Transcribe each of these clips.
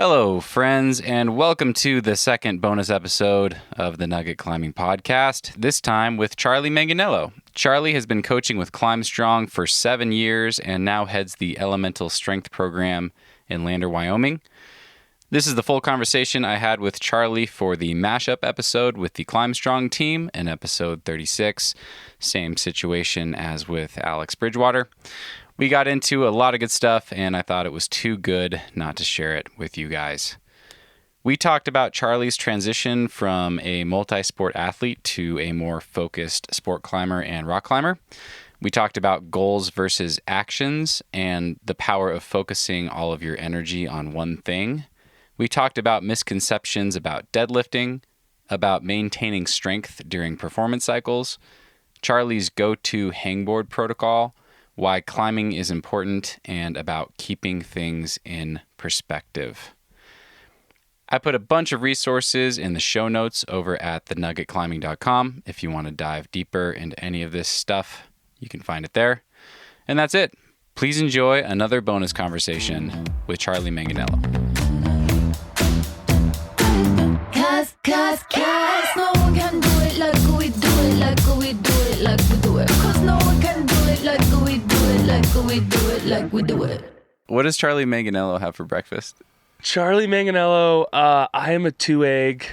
Hello, friends, and welcome to the second bonus episode of the Nugget Climbing Podcast, this time with Charlie Manganiello. Charlie has been coaching with Climb Strong for 7 years and now heads the Elemental Strength Program in Lander, Wyoming. This is the full conversation I had with Charlie for the mashup episode with the Climb Strong team in episode 36. Same situation as with Alex Bridgewater. We got into a lot of good stuff, and I thought it was too good not to share it with you guys. We talked about Charlie's transition from a multi-sport athlete to a more focused sport climber and rock climber. We talked about goals versus actions and the power of focusing all of your energy on one thing. We talked about misconceptions about deadlifting, about maintaining strength during performance cycles, Charlie's go-to hangboard protocol, why climbing is important, and about keeping things in perspective. I put a bunch of resources in the show notes over at thenuggetclimbing.com. If you want to dive deeper into any of this stuff, you can find it there. And that's it. Please enjoy another bonus conversation with Charlie Manganiello. Cause no one can do it like we do it, like we do it, like we do it. Cause no one can do it like we do it, like we do it, like we do it. What does Charlie Manganiello have for breakfast? Charlie Manganiello, I am a 2-egg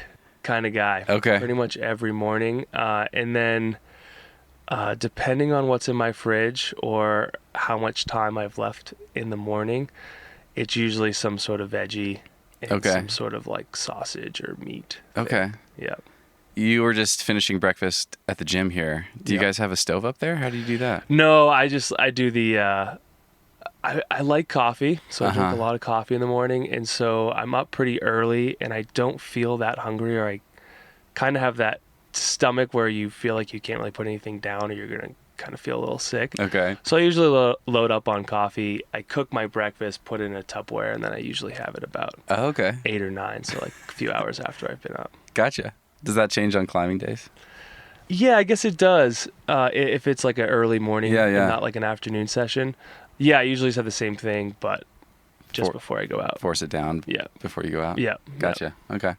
kind of guy. Okay. Pretty much every morning. And then depending on what's in my fridge or how much time I've left in the morning, it's usually some sort of veggie and some sort of like sausage or meat. Okay. Yeah. You were just finishing breakfast at the gym here. Do you guys have a stove up there? How do you do that? No, I do the, I like coffee, so I drink a lot of coffee in the morning, and so I'm up pretty early, and I don't feel that hungry, or I kind of have that stomach where you feel like you can't really put anything down, or you're going to kind of feel a little sick. Okay. So I usually load up on coffee. I cook my breakfast, put it in a Tupperware, and then I usually have it about 8 or 9, so like a few hours after I've been up. Gotcha. Does that change on climbing days? Yeah, I guess it does. If it's like an early morning and not like an afternoon session. Yeah, I usually have the same thing, but just before I go out. Force it down before you go out? Yeah. Gotcha. Yeah. Okay.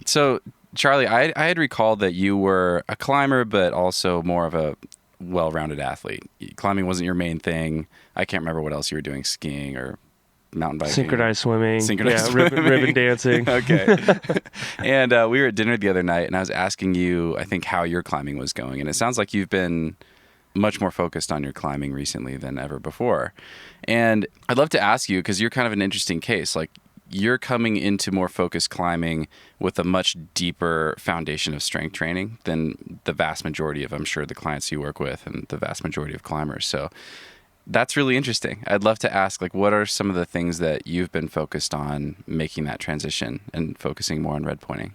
So, Charlie, I had recalled that you were a climber, but also more of a well-rounded athlete. Climbing wasn't your main thing. I can't remember what else you were doing, skiing or mountain biking. Synchronized swimming. Swimming. Ribbon dancing. Okay. And we were at dinner the other night, and I was asking you, I think, how your climbing was going. And it sounds like you've been much more focused on your climbing recently than ever before. And I'd love to ask you, because you're kind of an interesting case, like you're coming into more focused climbing with a much deeper foundation of strength training than the vast majority of, I'm sure, the clients you work with and the vast majority of climbers. So that's really interesting. I'd love to ask, like, what are some of the things that you've been focused on making that transition and focusing more on red pointing?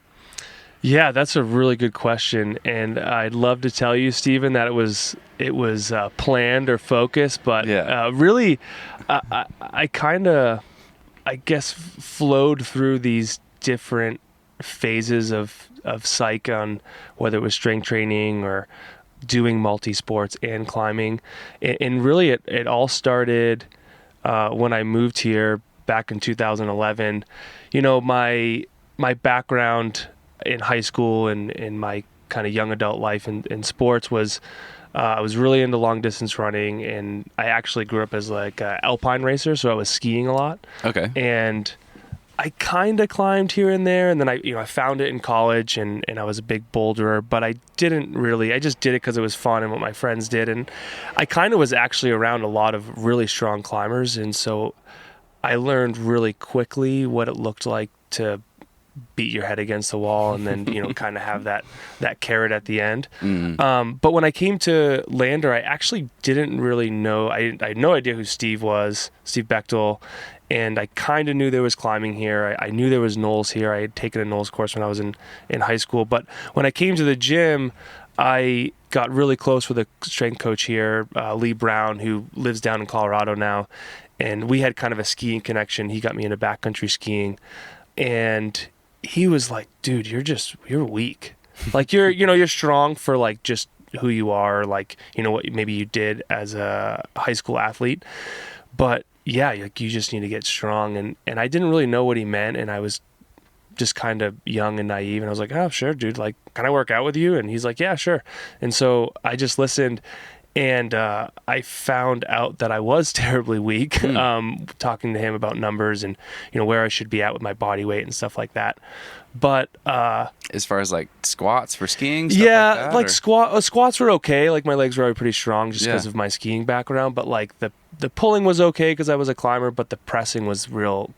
Yeah, that's a really good question, and I'd love to tell you, Stephen, that it was planned or focused, but really, I kind of, I guess, flowed through these different phases of psych on whether it was strength training or doing multi-sports and climbing, and really it all started when I moved here back in 2011. You know, my background in high school and in my kind of young adult life in sports was I was really into long distance running, and I actually grew up as like an alpine racer, so I was skiing a lot. Okay. And I kind of climbed here and there, and then I found it in college, and I was a big boulderer, but I just did it because it was fun and what my friends did, and I kind of was actually around a lot of really strong climbers, and so I learned really quickly what it looked like to beat your head against the wall and then, kind of have that carrot at the end. But when I came to Lander, I actually didn't really know. I had no idea who Steve was, Steve Bechtel, and I kind of knew there was climbing here. I knew there was Knowles here. I had taken a Knowles course when I was in high school. But when I came to the gym, I got really close with a strength coach here, Lee Brown, who lives down in Colorado now. And we had kind of a skiing connection. He got me into backcountry skiing. And he was like, dude, you're weak. Like you're strong for like just who you are, like, what maybe you did as a high school athlete, but yeah, like you just need to get strong. And I didn't really know what he meant, and I was just kind of young and naive, and I was like, oh, sure, dude, like, can I work out with you? And he's like, yeah, sure. And so I just listened, and I found out that I was terribly weak, talking to him about numbers and, you know, where I should be at with my body weight and stuff like that. But as far as like squats for skiing, yeah, like that, squats were okay. Like my legs were already pretty strong just because of my skiing background. But like the pulling was okay because I was a climber, but the pressing was real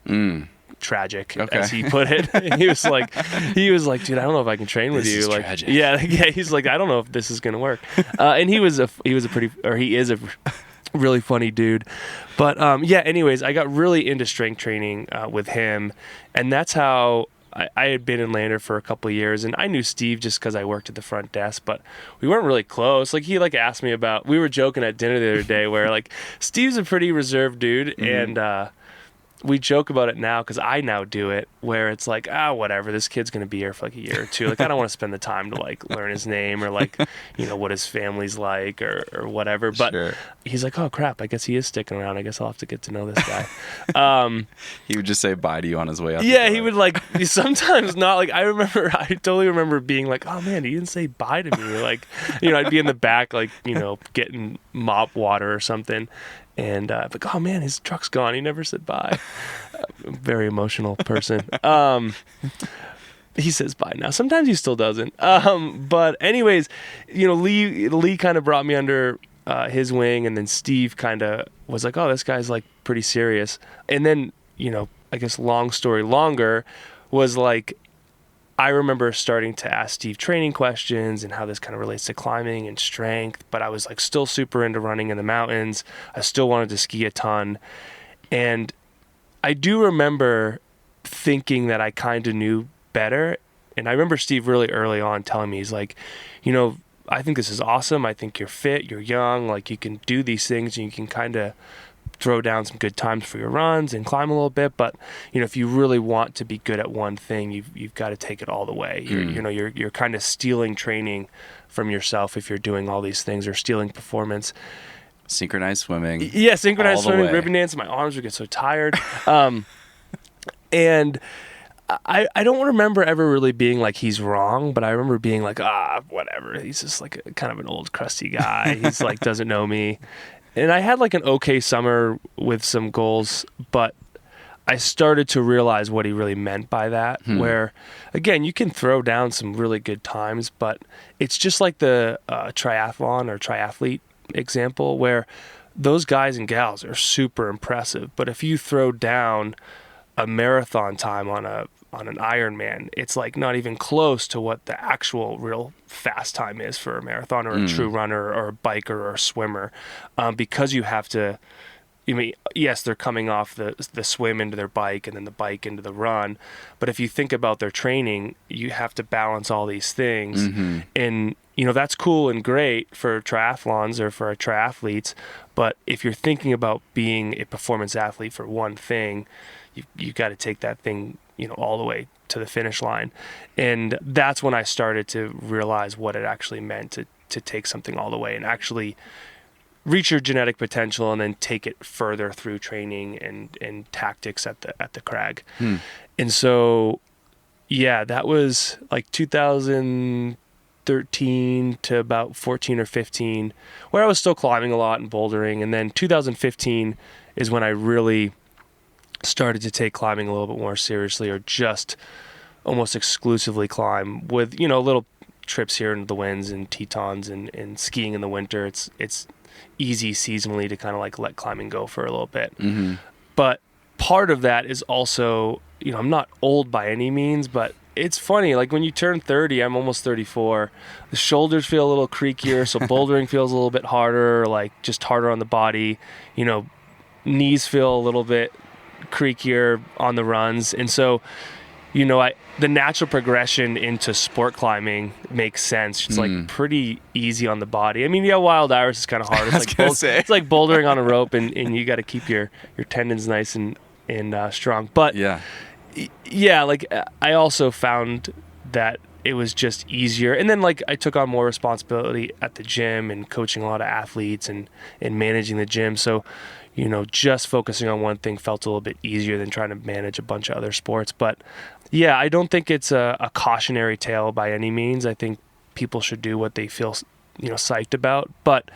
tragic, as he put it. And he was like, dude, I don't know if I can train with you. Like, tragic. yeah. He's like, I don't know if this is gonna work. And he is a really funny dude. But yeah. Anyways, I got really into strength training with him, and that's how. I had been in Lander for a couple of years, and I knew Steve just because I worked at the front desk, but we weren't really close. Like, he like asked me about, we were joking at dinner the other day where like Steve's a pretty reserved dude, and we joke about it now because I now do it where it's like, whatever, this kid's going to be here for like a year or two. Like, I don't want to spend the time to like learn his name or like, you know, what his family's like or whatever. But he's like, oh crap, I guess he is sticking around. I guess I'll have to get to know this guy. He would just say bye to you on his way up. Yeah, he would like sometimes not. Like, I totally remember being like, oh man, he didn't say bye to me. Like, you know, I'd be in the back, like, you know, getting mop water or something. And like, oh man, his truck's gone. He never said bye. Very emotional person. He says bye now. Sometimes he still doesn't. But anyways, you know, Lee kind of brought me under his wing, and then Steve kind of was like, oh, this guy's like pretty serious. And then, you know, I guess long story longer was like, I remember starting to ask Steve training questions and how this kind of relates to climbing and strength, but I was like still super into running in the mountains. I still wanted to ski a ton. And I do remember thinking that I kind of knew better. And I remember Steve really early on telling me, he's like, you know, I think this is awesome. I think you're fit, you're young, like you can do these things and you can kind of throw down some good times for your runs and climb a little bit, but you know, if you really want to be good at one thing, you've got to take it all the way. You're kind of stealing training from yourself if you're doing all these things, or stealing performance. Synchronized swimming. Yeah, synchronized swimming, ribbon dance. My arms would get so tired. And I don't remember ever really being like, he's wrong, but I remember being like, whatever. He's just like a kind of an old crusty guy. He's like, doesn't know me. And I had like an okay summer with some goals, but I started to realize what he really meant by that, where, again, you can throw down some really good times, but it's just like the triathlon or triathlete example, where those guys and gals are super impressive. But if you throw down a marathon time on an Ironman, it's like not even close to what the actual real fast time is for a marathon or a true runner or a biker or a swimmer, because you have to, I mean, yes, they're coming off the swim into their bike and then the bike into the run, but if you think about their training, you have to balance all these things. And you know, that's cool and great for triathlons or for triathletes, but if you're thinking about being a performance athlete for one thing, you got to take that thing, you know, all the way to the finish line. And that's when I started to realize what it actually meant to take something all the way and actually reach your genetic potential and then take it further through training and tactics at the crag. And so, yeah, that was like 2013 to about 14 or 15, where I was still climbing a lot and bouldering. And then 2015 is when I really started to take climbing a little bit more seriously, or just almost exclusively climb with, you know, little trips here into the winds and Tetons and skiing in the winter. It's easy seasonally to kind of like let climbing go for a little bit. But part of that is also, you know, I'm not old by any means, but it's funny, like when you turn 30, I'm almost 34, the shoulders feel a little creakier, so bouldering feels a little bit harder, like just harder on the body, you know, knees feel a little bit creakier on the runs. And so, you know, the natural progression into sport climbing makes sense. It's like pretty easy on the body. I mean, yeah, wild hours is kind of hard. It's like bouldering on a rope, and you got to keep your tendons nice and strong. But yeah, like I also found that it was just easier. And then like I took on more responsibility at the gym and coaching a lot of athletes and managing the gym. So, just focusing on one thing felt a little bit easier than trying to manage a bunch of other sports. But yeah, I don't think it's a cautionary tale by any means. I think people should do what they feel, psyched about. But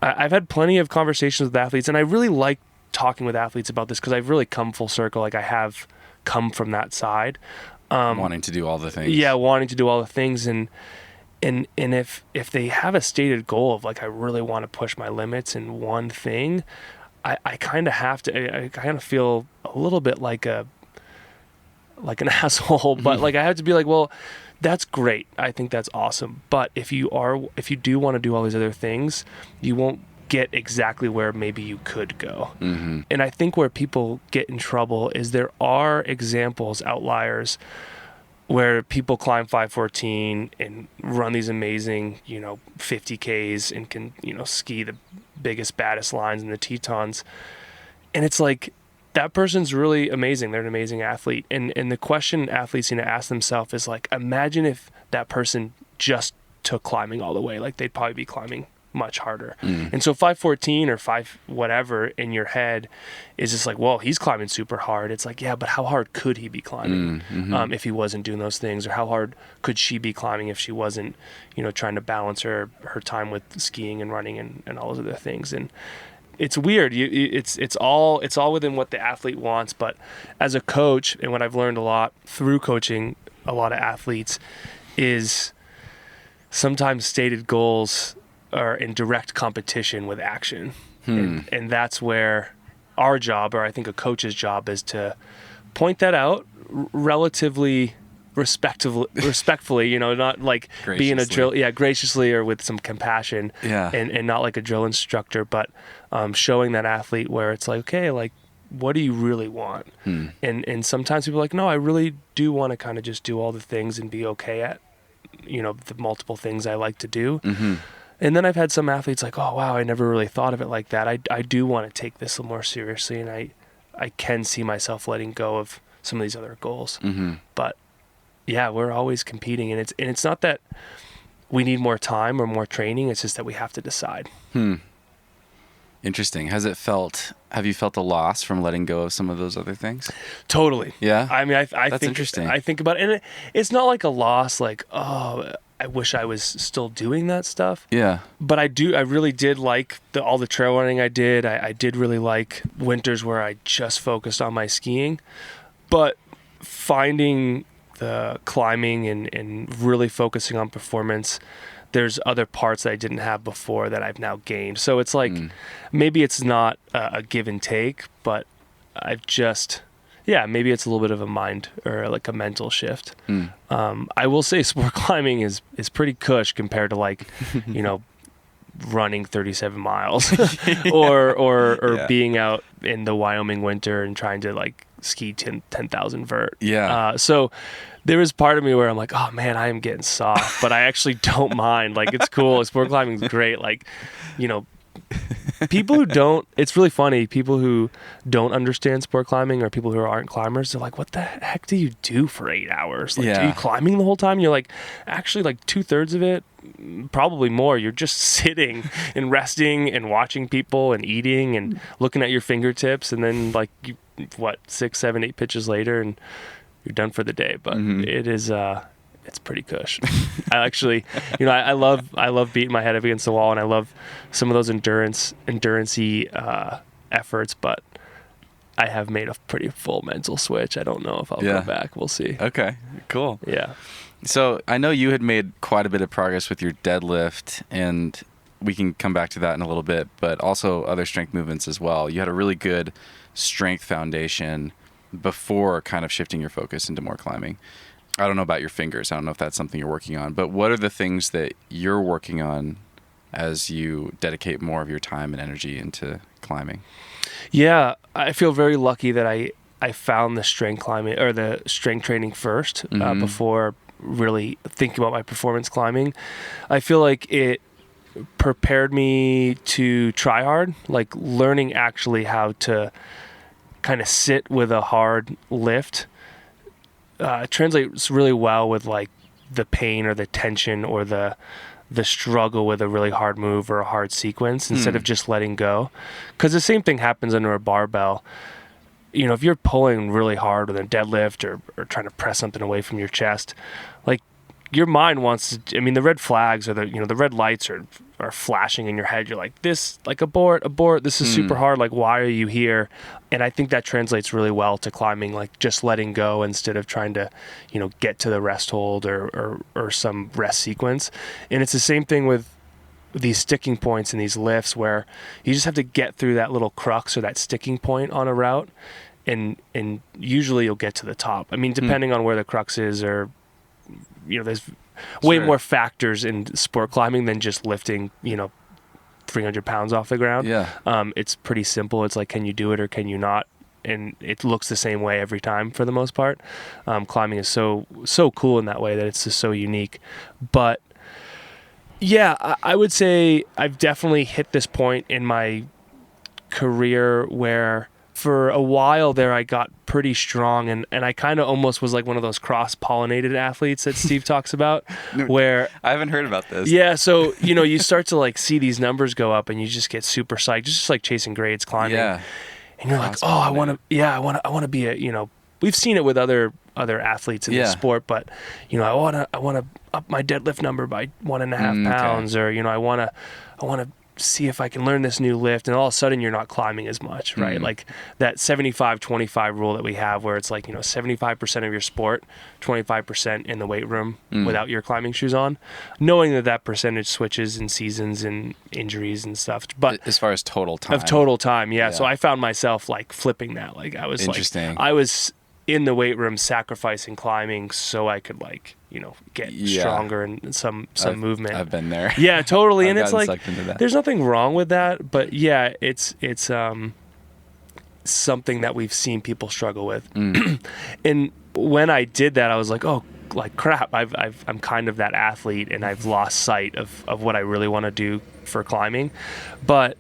I've had plenty of conversations with athletes, and I really like talking with athletes about this because I've really come full circle. Like I have come from that side. Wanting to do all the things. Yeah, wanting to do all the things. And if they have a stated goal of like, I really want to push my limits in one thing, I kind of have to, I kind of feel a little bit like an asshole, but like I have to be like, well, that's great. I think that's awesome. But if you do want to do all these other things, you won't get exactly where maybe you could go. Mm-hmm. And I think where people get in trouble is there are examples, outliers, where people climb 514 and run these amazing, 50Ks and can, ski the biggest, baddest lines in the Tetons. And it's like, that person's really amazing. They're an amazing athlete. And the question athletes need to ask themselves is like, imagine if that person just took climbing all the way. Like they'd probably be climbing much harder. And so 514 or 5 whatever in your head is just like, well, he's climbing super hard. It's like, yeah, but how hard could he be climbing if he wasn't doing those things? Or how hard could she be climbing if she wasn't, trying to balance her time with skiing and running and all those other things? And it's weird. It's all within what the athlete wants. But as a coach, and what I've learned a lot through coaching a lot of athletes is sometimes stated goals are in direct competition with action. And that's where our job, or I think a coach's job, is to point that out relatively respectfully, not like being a drill, graciously or with some compassion, and not like a drill instructor, but showing that athlete where it's like, okay, like, what do you really want? And sometimes people are like, no, I really do want to kind of just do all the things and be okay at, the multiple things I like to do. And then I've had some athletes like, oh, wow, I never really thought of it like that. I do want to take this a little more seriously, and I can see myself letting go of some of these other goals. But yeah, we're always competing, and it's not that we need more time or more training. It's just that we have to decide. Interesting. Have you felt a loss from letting go of some of those other things? Totally. Yeah. I mean, I That's think interesting. I think about it, and it's not like a loss, like, oh, I wish I was still doing that stuff. Yeah. But I really did like all the trail running I did. I did really like winters where I just focused on my skiing. But finding the climbing and really focusing on performance, there's other parts that I didn't have before that I've now gained. So it's like, maybe it's not a give and take, but I've just... yeah, maybe it's a little bit of a mind or like a mental shift. I will say sport climbing is pretty cush compared to like, running 37 miles or being out in the Wyoming winter and trying to like ski 10,000 vert. Yeah. So there was part of me where I'm like, oh man, I am getting soft, but I actually don't mind. Like, it's cool. Sport climbing is great. Like, people who don't, it's really funny, people who don't understand sport climbing or people who aren't climbers, they're like, what the heck do you do for 8 hours? Like, are you climbing the whole time? You're like, actually, like 2/3 of it, probably more, you're just sitting and resting and watching people and eating and looking at your fingertips, and then like 6, 7, 8 pitches later and you're done for the day. But it is it's pretty cush. I actually, I love beating my head up against the wall, and I love some of those endurance-y efforts, but I have made a pretty full mental switch. I don't know if I'll go back. We'll see. Okay, cool. Yeah. So I know you had made quite a bit of progress with your deadlift, and we can come back to that in a little bit, but also other strength movements as well. You had a really good strength foundation before kind of shifting your focus into more climbing. I don't know about your fingers. I don't know if that's something you're working on, but what are the things that you're working on as you dedicate more of your time and energy into climbing? Yeah, I feel very lucky that I found the strength climbing or the strength training first before really thinking about my performance climbing. I feel like it prepared me to try hard, like learning actually how to kind of sit with a hard lift. Translates really well with like the pain or the tension or the the struggle with a really hard move or a hard sequence instead of just letting go. Because the same thing happens under a barbell. You know, if you're pulling really hard with a deadlift or trying to press something away from your chest, like your mind wants to, I mean, the red flags or the red lights are flashing in your head. You're like, this, like abort, this is super hard. Like, why are you here? And I think that translates really well to climbing, like just letting go instead of trying to, get to the rest hold or some rest sequence. And it's the same thing with these sticking points and these lifts where you just have to get through that little crux or that sticking point on a route. And usually you'll get to the top. I mean, depending on where the crux is or, there's way more factors in sport climbing than just lifting, 300 pounds off the ground. Yeah. It's pretty simple. It's like, can you do it or can you not? And it looks the same way every time for the most part. Climbing is so cool in that way that it's just so unique. But yeah, I would say I've definitely hit this point in my career where for a while there I got pretty strong and I kind of almost was like one of those cross-pollinated athletes that Steve talks about where I haven't heard about this. Yeah, so you start to like see these numbers go up and you just get super psyched, just like chasing grades climbing. Yeah. And you're like, "Oh, I want to be a, we've seen it with other athletes in the sport, but I want to up my deadlift number by 1.5 pounds or I want to see if I can learn this new lift, and all of a sudden you're not climbing as much, right? Like that 75-25 rule that we have where it's like 75% of your sport, 25% in the weight room without your climbing shoes on, knowing that percentage switches in seasons and injuries and stuff, but as far as total time so I found myself like flipping that, like I was interesting. I was in the weight room sacrificing climbing so I could like get stronger and some movement. I've been there. Yeah, totally. And it's like that. there's nothing wrong with that, but yeah, it's something that we've seen people struggle with. And when I did that, I was like, oh, like crap, I'm kind of that athlete and I've lost sight of what I really want to do for climbing. But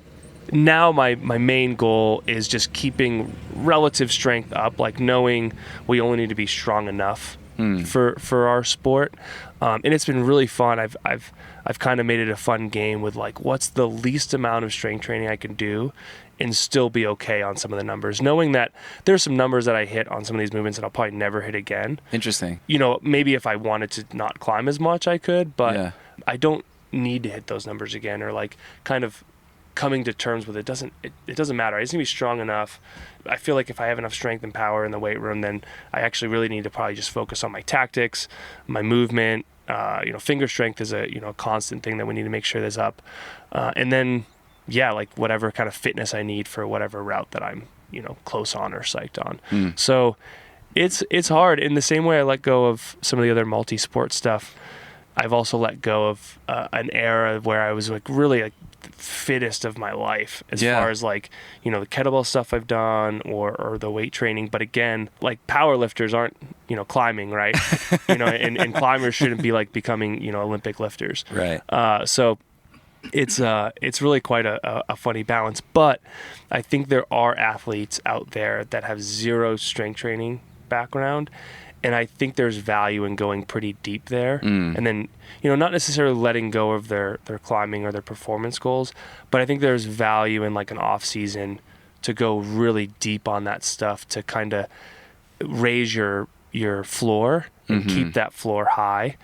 now my main goal is just keeping relative strength up, like knowing we only need to be strong enough for our sport. And it's been really fun. I've kind of made it a fun game with like, what's the least amount of strength training I can do and still be okay on some of the numbers, knowing that there's some numbers that I hit on some of these movements that I'll probably never hit again. Interesting. Maybe if I wanted to not climb as much, I could, but I don't need to hit those numbers again, or like kind of coming to terms with it doesn't matter. I just need to be strong enough. I feel like if I have enough strength and power in the weight room, then I actually really need to probably just focus on my tactics, my movement. Finger strength is a constant thing that we need to make sure that's up. And then like whatever kind of fitness I need for whatever route that I'm close on or psyched on. So it's hard. In the same way I let go of some of the other multi-sport stuff, I've also let go of an era where I was like really like fittest of my life as far as like the kettlebell stuff I've done or the weight training. But again, like power lifters aren't climbing, right? And climbers shouldn't be like becoming Olympic lifters, right? So it's really quite a funny balance. But I think there are athletes out there that have zero strength training background, and I think there's value in going pretty deep there. And then, not necessarily letting go of their climbing or their performance goals, but I think there's value in like an off season to go really deep on that stuff to kind of raise your floor and keep that floor high,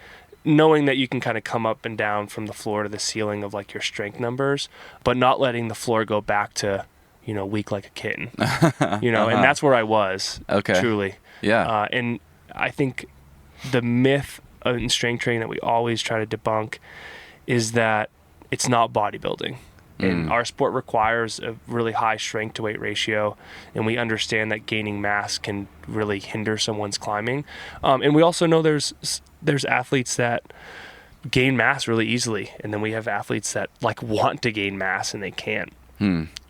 knowing that you can kind of come up and down from the floor to the ceiling of like your strength numbers, but not letting the floor go back to, weak like a kitten, and that's where I was. Okay. Truly. Yeah. And I think the myth in strength training that we always try to debunk is that it's not bodybuilding. And our sport requires a really high strength to weight ratio, and we understand that gaining mass can really hinder someone's climbing. And we also know there's athletes that gain mass really easily, and then we have athletes that like want to gain mass and they can't,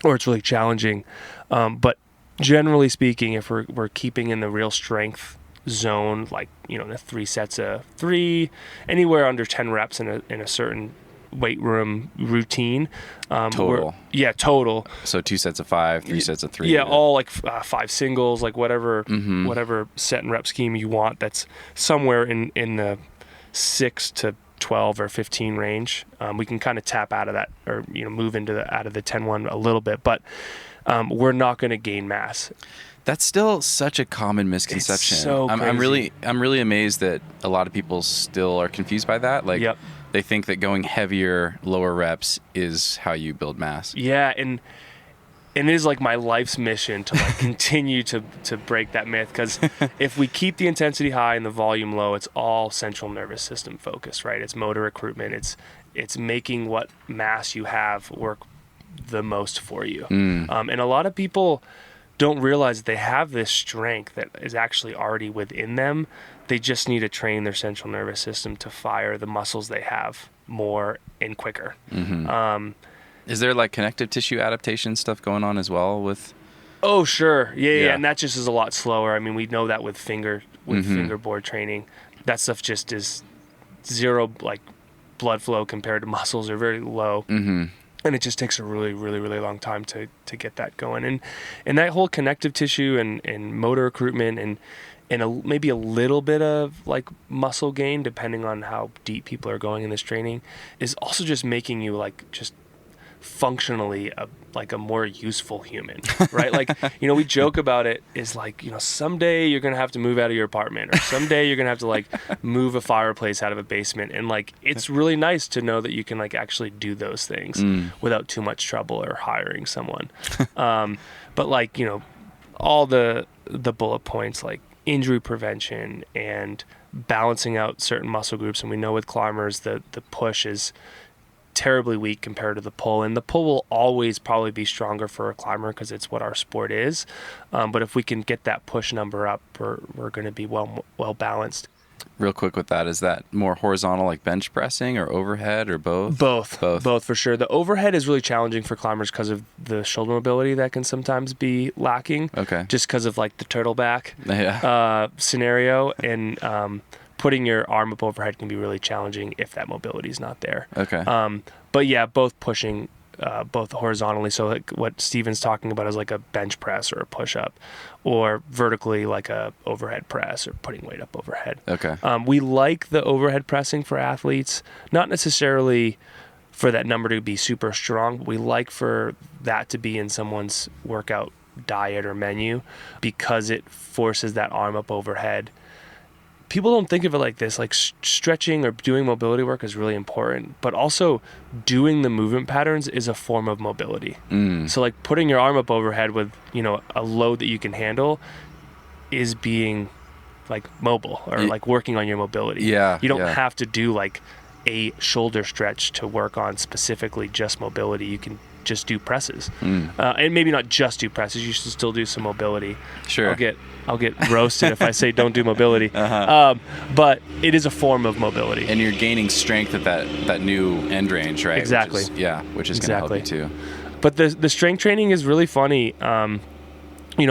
or it's really challenging. But generally speaking, if we're keeping in the real strength zone, like in the 3 sets of 3, anywhere under 10 reps in a certain weight room routine, total. Total. So 2 sets of 5, 3 sets of 3. All like 5 singles, like whatever set and rep scheme you want. That's somewhere in the 6 to 12 or 15 range. We can kind of tap out of that, or move into out of the 10-1 a little bit, but we're not going to gain mass. That's still such a common misconception. It's so crazy. I'm really amazed that a lot of people still are confused by that. Like, Yep. they think that going heavier, lower reps is how you build mass. Yeah, and it is like my life's mission to like continue to break that myth, because if we keep the intensity high and the volume low, it's all central nervous system focused, right? It's motor recruitment. It's making what mass you have work the most for you. And a lot of people don't realize that they have this strength that is actually already within them. They just need to train their central nervous system to fire the muscles they have more and quicker. Is there like connective tissue adaptation stuff going on as well with? Oh, sure. Yeah. And that just is a lot slower. I mean, we know that with fingerboard training. That stuff just is zero, like, blood flow compared to muscles are very low. And it just takes a really, really, really long time to get that going. And that whole connective tissue and motor recruitment and maybe a little bit of like muscle gain, depending on how deep people are going in this training, is also just making you like just functionally a more useful human, right? Like, we joke about it is like, someday you're going to have to move out of your apartment, or someday you're going to have to like move a fireplace out of a basement. And like, it's really nice to know that you can like actually do those things without too much trouble or hiring someone. But like, all the bullet points, like injury prevention and balancing out certain muscle groups. And we know with climbers, the push is terribly weak compared to the pull, and the pull will always probably be stronger for a climber because it's what our sport is. But if we can get that push number up, we're going to be well balanced. Real quick with that, is that more horizontal, like bench pressing, or overhead, or both? Both for sure. The overhead is really challenging for climbers because of the shoulder mobility that can sometimes be lacking. Okay. Just because of like the turtle back Yeah. Scenario, and putting your arm up overhead can be really challenging if that mobility is not there. Okay. But yeah, both pushing, both horizontally. So like what Steven's talking about is like a bench press or a push up, or vertically like a overhead press or putting weight up overhead. Okay. We like the overhead pressing for athletes, not necessarily for that number to be super strong, but we like for that to be in someone's workout diet or menu, because it forces that arm up overhead. People don't think of it like this, like stretching or doing mobility work is really important, but also doing the movement patterns is a form of mobility. So like putting your arm up overhead with, a load that you can handle is being like mobile, or like working on your mobility. Yeah. You don't have to do like a shoulder stretch to work on specifically just mobility. You can just do presses, and maybe not just do presses. You should still do some mobility. Sure. I'll get roasted if I say don't do mobility. But it is a form of mobility. And you're gaining strength at that new end range, right? Exactly. Which is going to help you too. But the strength training is really funny.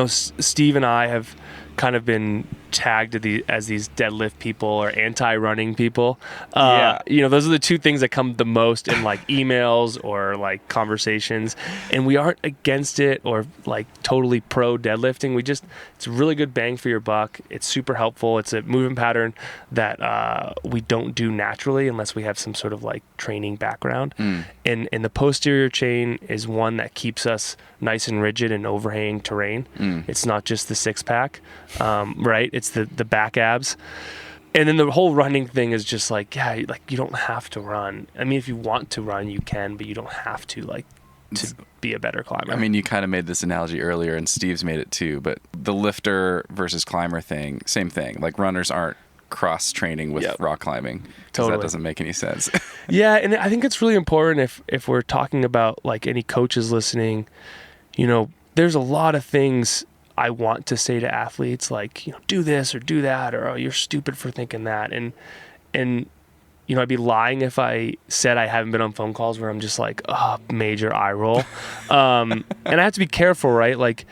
Steve and I have kind of been tagged as these deadlift people or anti-running people. Those are the two things that come the most in like emails or like conversations, and we aren't against it or like totally pro deadlifting. It's a really good bang for your buck. It's super helpful. It's a movement pattern that we don't do naturally unless we have some sort of like training background. And the posterior chain is one that keeps us nice and rigid in overhanging terrain. It's not just the six pack, right? It's the back abs. And then the whole running thing is just like, you don't have to run. I mean, if you want to run, you can, but you don't have to to be a better climber. I mean, you kind of made this analogy earlier, and Steve's made it too, but the lifter versus climber thing, same thing. Like, runners aren't cross training with rock climbing. Totally. That doesn't make any sense. Yeah, and I think it's really important if we're talking about like any coaches listening, there's a lot of things I want to say to athletes, like, do this or do that, or, oh, you're stupid for thinking that. And I'd be lying if I said I haven't been on phone calls where I'm just like, oh, major eye roll. And I have to be careful, right? Like,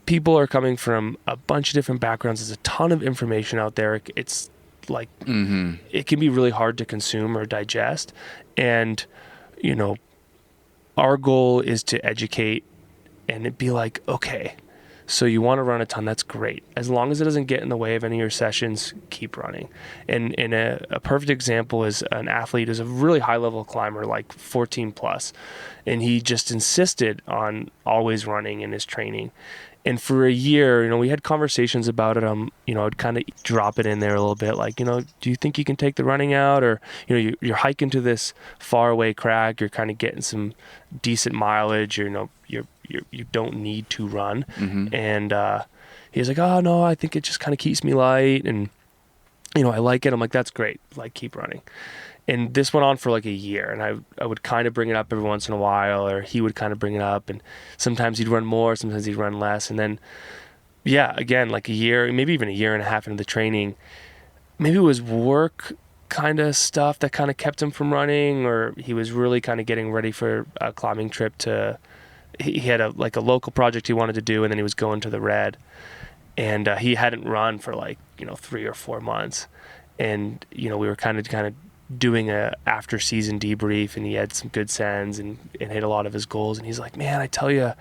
people are coming from a bunch of different backgrounds. There's a ton of information out there. It's like, it can be really hard to consume or digest. And, our goal is to educate and it'd be like, okay, So you want to run a ton, that's great. As long as it doesn't get in the way of any of your sessions, keep running. And a perfect example is an athlete who's a really high level climber, like 14 plus. And he just insisted on always running in his training. And for a year, you know, we had conversations about it. You know, I'd kind of drop it in there a little bit, like, you know, do you think you can take the running out? Or, you know, you're hiking to this far away crag, you're kind of getting some decent mileage, you know, you don't need to run. And he was like, oh no, I think it just kind of keeps me light, and you know, I like it. I'm like, that's great, like, keep running. And this went on for like a year, and I would kind of bring it up every once in a while, or he would kind of bring it up, and sometimes he'd run more, sometimes he'd run less. And then, yeah, again, like a year, maybe even a year and a half into the training, maybe it was work kind of stuff that kind of kept him from running, or he was really kind of getting ready for a climbing trip he had a local project he wanted to do, and then he was going to the Red, and he hadn't run for like, you know, 3 or 4 months. And, you know, we were kind of doing a after season debrief, and he had some good sends and hit a lot of his goals. And he's like, man, I tell you,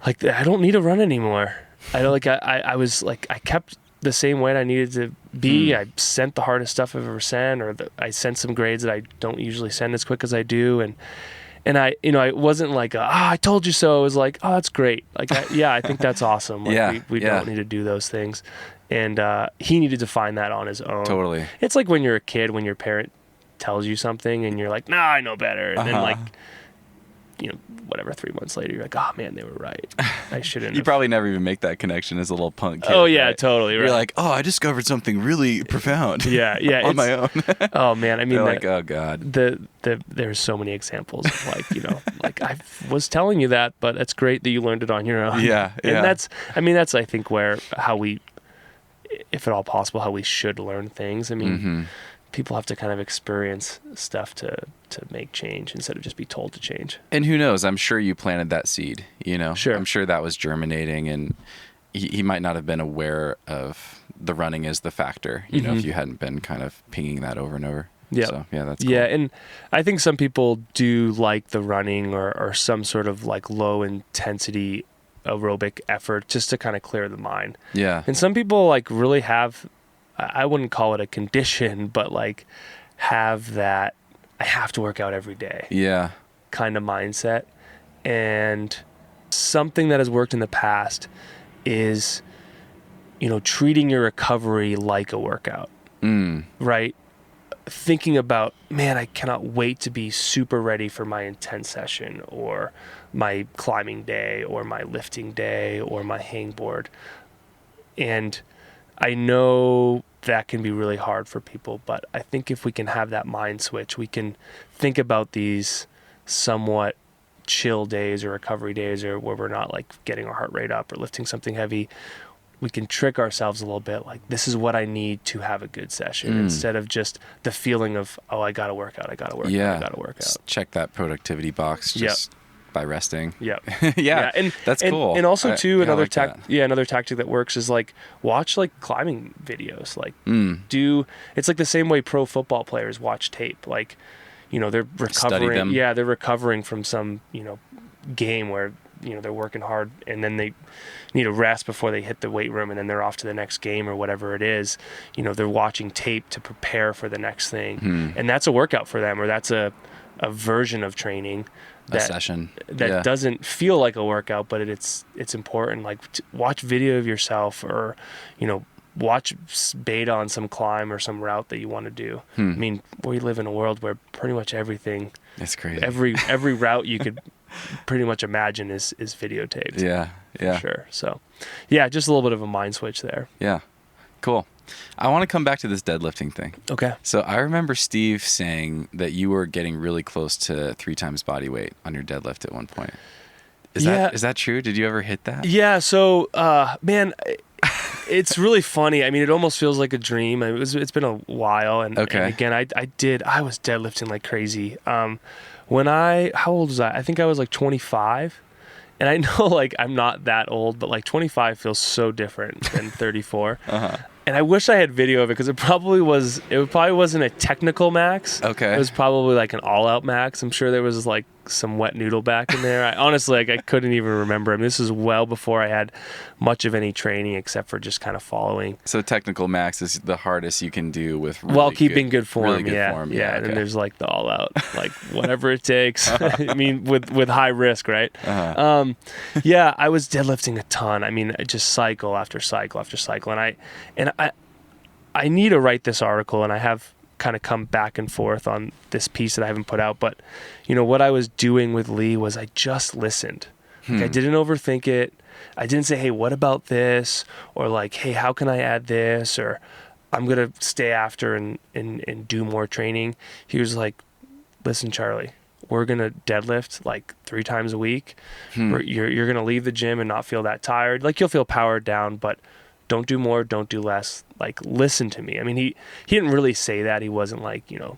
like, I don't need to run anymore. I was like, I kept the same weight I needed to be. I sent the hardest stuff I've ever sent, or I sent some grades that I don't usually send as quick as I do. And I, you know, I wasn't like, I told you so. It was like, oh, that's great. Like, I think that's awesome. Like, we don't need to do those things. And he needed to find that on his own. Totally. It's like when you're a kid, when your parent tells you something and you're like, nah, I know better. And then, like, you know, whatever, 3 months later, you're like, oh man, they were right. I shouldn't. You probably never even make that connection as a little punk kid. Oh yeah, right? totally. Right. You're like, oh, I discovered something really profound. Yeah, on my own. Oh man, I mean, like, oh god. There's so many examples of, like, you know, like, I was telling you that, but it's great that you learned it on your own. Yeah. And that's I think how we, if at all possible, how we should learn things. I mean, people have to kind of experience stuff to make change instead of just be told to change. And who knows? I'm sure you planted that seed, you know? Sure. I'm sure that was germinating, and he might not have been aware of the running as the factor, you know, if you hadn't been kind of pinging that over and over. Yeah. So, yeah, that's cool. Yeah, and I think some people do like the running or some sort of like low intensity aerobic effort just to kind of clear the mind. Yeah. And some people like really have, I wouldn't call it a condition, but like have that I have to work out every day kind of mindset. And something that has worked in the past is, you know, treating your recovery like a workout, right? Thinking about, man, I cannot wait to be super ready for my intense session, or my climbing day, or my lifting day, or my hangboard. And I know that can be really hard for people, but I think if we can have that mind switch, we can think about these somewhat chill days or recovery days, or where we're not like getting our heart rate up or lifting something heavy. We can trick ourselves a little bit, like, this is what I need to have a good session, instead of just the feeling of, oh, I gotta work out, I gotta work out, I gotta work out. Just check that productivity box just by resting. Yep. Yeah, and that's cool. And also too, another like tactic that works is like watch like climbing videos. Like it's like the same way pro football players watch tape. Like, you know, they're recovering. Yeah, they're recovering from some, you know, game where, you know, they're working hard and then they need a rest before they hit the weight room, and then they're off to the next game or whatever it is. You know, they're watching tape to prepare for the next thing, and that's a workout for them, or that's a version of training, a session that doesn't feel like a workout, but it's important. Like, watch video of yourself, or, you know, watch beta on some climb or some route that you want to do. I mean, we live in a world where pretty much everything, it's crazy. Every route you could pretty much imagine is videotaped. Yeah. For sure. So, yeah, just a little bit of a mind switch there. Yeah. Cool. I want to come back to this deadlifting thing. Okay. So I remember Steve saying that you were getting really close to 3 times body weight on your deadlift at one point. Is that true? Did you ever hit that? Yeah. So, man, it's really funny. I mean, it almost feels like a dream. It's been a while. And again, I was deadlifting like crazy. How old was I? I think I was like 25. And I know, like, I'm not that old, but like 25 feels so different than 34. And I wish I had video of it, because it probably wasn't a technical max. Okay. It was probably like an all-out max. I'm sure there was like some wet noodle back in there. I honestly, I couldn't even remember. I mean, this is well before I had much of any training except for just kind of following. So technical max is the hardest you can do with really while keeping good form. Really good yeah. form. Yeah. Yeah. And then Okay. there's like the all out, like whatever it takes. I mean, with high risk, right? Yeah, I was deadlifting a ton. I mean, just cycle after cycle after cycle. And I need to write this article, and I have kind of come back and forth on this piece that I haven't put out. But, you know, what I was doing with Lee was I just listened. Like, I didn't overthink it. I didn't say, hey, what about this? Or like, hey, how can I add this? Or I'm going to stay after and do more training. He was like, listen, Charlie, we're going to deadlift like 3 times a week. You're going to leave the gym and not feel that tired. Like, you'll feel powered down, but don't do more, don't do less. Like, listen to me. I mean, he didn't really say that. He wasn't like, you know,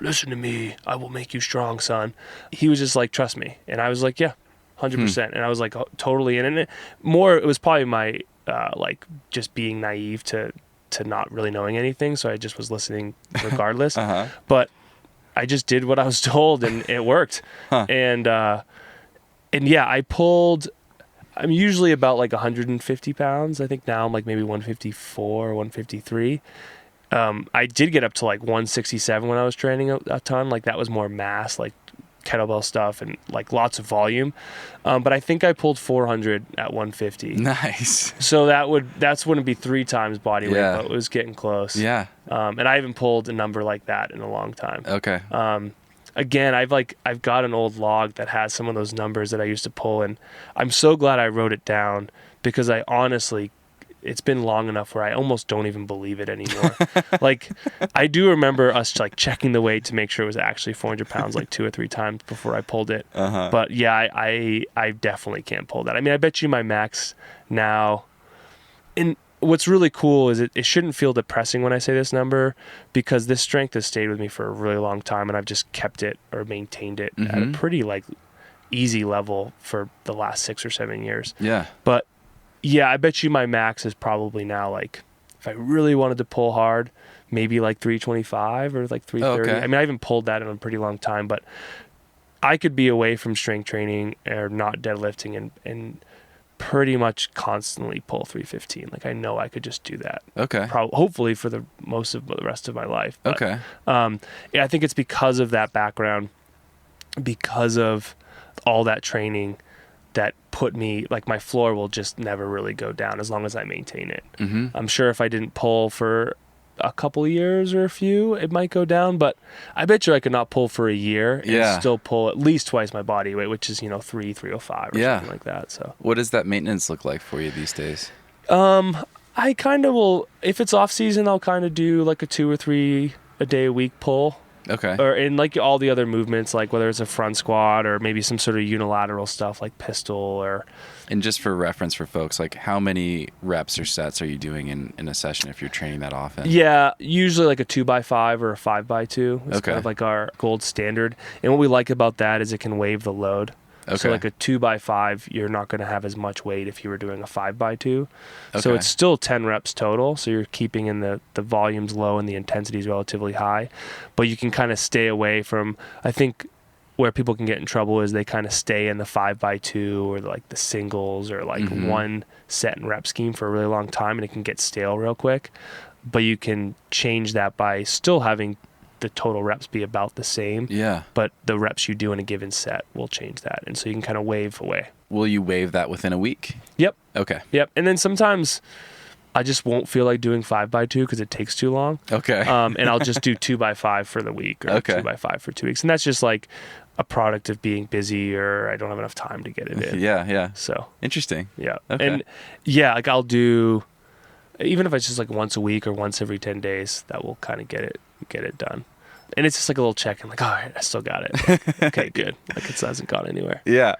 listen to me, I will make you strong, son. He was just like, trust me. And I was like, yeah, 100%. And I was like, totally in it. More, it was probably my, like, just being naive to not really knowing anything. So I just was listening regardless. But I just did what I was told, and it worked. And yeah, I'm usually about like 150 pounds. I think now I'm like maybe 154, 153. I did get up to like 167 when I was training a ton. Like, that was more mass, like kettlebell stuff and like lots of volume. But I think I pulled 400 at 150. Nice. So that's wouldn't be 3 times body weight, but it was getting close. Yeah. And I haven't pulled a number like that in a long time. Okay. Again, I've got an old log that has some of those numbers that I used to pull, and I'm so glad I wrote it down, because I honestly, it's been long enough where I almost don't even believe it anymore. Like, I do remember us like checking the weight to make sure it was actually 400 pounds like 2 or 3 times before I pulled it. But yeah, I definitely can't pull that. I mean, I bet you my max now, and what's really cool is it shouldn't feel depressing when I say this number, because this strength has stayed with me for a really long time, and I've just kept it or maintained it at a pretty like easy level for the last 6 or 7 years. Yeah. But yeah, I bet you my max is probably now, like, if I really wanted to pull hard, maybe like 325 or like 330. Okay. I mean, I haven't pulled that in a pretty long time, but I could be away from strength training or not deadlifting and pretty much constantly pull 315. Like, I know I could just do that. Okay. Hopefully for the most of the rest of my life. But, Okay. Yeah, I think it's because of that background, because of all that training, that put me, like, my floor will just never really go down as long as I maintain it. I'm sure if I didn't pull for a couple of years or a few, it might go down, but I bet you I could not pull for a year and still pull at least twice my body weight, which is, 305 or something like that. So what does that maintenance look like for you these days? I kind of will, if it's off season, I'll kind of do like a 2 or 3 a day a week pull. Okay. Or in like all the other movements, like whether it's a front squat or maybe some sort of unilateral stuff like pistol or. And just for reference for folks, like, how many reps or sets are you doing in a session if you're training that often? Yeah, usually like a 2x5 or a 5x2. It's kind of like our gold standard. And what we like about that is it can waive the load. Okay. So like a 2x5, you're not going to have as much weight if you were doing a 5x2. So it's still 10 reps total. So you're keeping in the volumes low and the intensity is relatively high. But you can kind of stay away from, I think where people can get in trouble is they kind of stay in the 5x2 or like the singles or like one set and rep scheme for a really long time, and it can get stale real quick. But you can change that by still having the total reps be about the same. Yeah. But the reps you do in a given set will change that. And so you can kind of wave away. Will you waive that within a week? Yep. Okay. Yep. And then sometimes I just won't feel like doing 5x2 because it takes too long. Okay. And I'll just do 2x5 for the week or 2x5 for 2 weeks. And that's just like a product of being busy or I don't have enough time to get it in. Yeah. So interesting. Yeah. Okay. And yeah, like I'll do, even if it's just like once a week or once every 10 days, that will kind of get it done. And it's just like a little check and like, all right, I still got it. Okay, good. Like it hasn't gone anywhere. Yeah.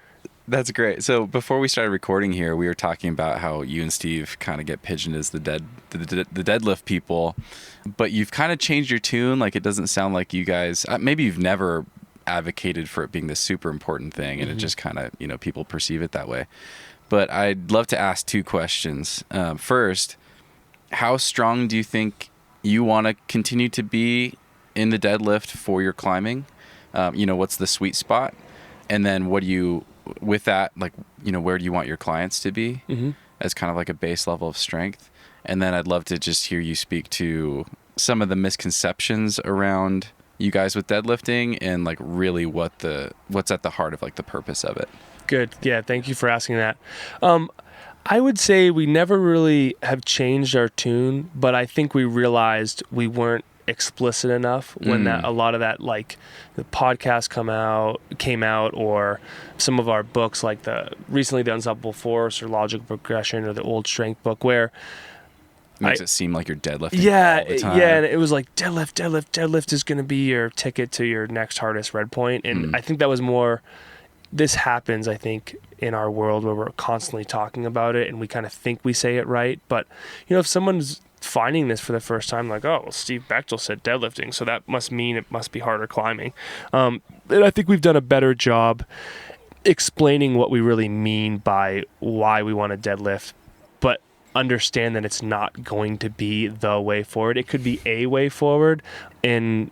That's great. So before we started recording here, we were talking about how you and Steve kind of get pigeoned as the deadlift people, but you've kind of changed your tune. Like, it doesn't sound like you guys, maybe you've never advocated for it being this super important thing, and it just kind of, people perceive it that way. But I'd love to ask 2 questions. First, how strong do you think you want to continue to be in the deadlift for your climbing? What's the sweet spot? And then with that, like, where do you want your clients to be as kind of like a base level of strength? And then I'd love to just hear you speak to some of the misconceptions around you guys with deadlifting and like really what's at the heart of like the purpose of it. Good. Yeah. Thank you for asking that. I would say we never really have changed our tune, but I think we realized we weren't explicit enough when a lot of that, like the podcast came out, or some of our books, like recently the Unstoppable Force or Logical Progression or the Old Strength book, where makes it seem like you're deadlifting all the time. Yeah, and it was like deadlift is going to be your ticket to your next hardest red point. And I think that was more, this happens, I think, in our world where we're constantly talking about it and we kind of think we say it right. But, if someone's finding this for the first time, like, oh, well, Steve Bechtel said deadlifting, so that must mean it must be harder climbing. And I think we've done a better job explaining what we really mean by why we want to deadlift, but understand that it's not going to be the way forward. It could be a way forward. And,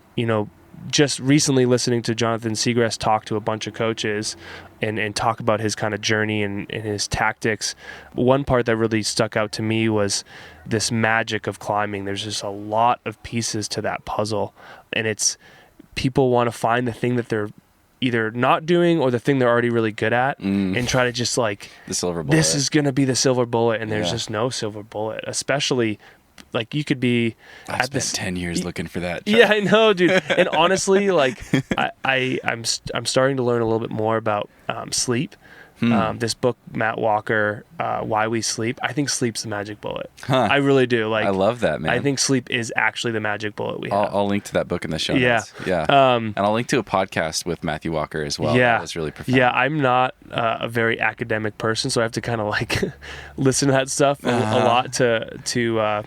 just recently listening to Jonathan Seagrass talk to a bunch of coaches and talk about his kind of journey and his tactics, one part that really stuck out to me was this magic of climbing. There's just a lot of pieces to that puzzle, and it's people want to find the thing that they're either not doing or the thing they're already really good at and try to just like, the silver bullet. This is going to be the silver bullet, and there's just no silver bullet, especially like you could be I spent 10 years looking for that. Yeah, I know, dude. And honestly, like I'm starting to learn a little bit more about sleep. This book, Matt Walker, Why We Sleep. I think sleep's the magic bullet. I really do. Like, I love that, man. I think sleep is actually the magic bullet we have. I'll link to that book in the show notes. Yeah. And I'll link to a podcast with Matthew Walker as well. Yeah. That was really profound. Yeah, I'm not a very academic person, so I have to kind of like listen to that stuff a lot to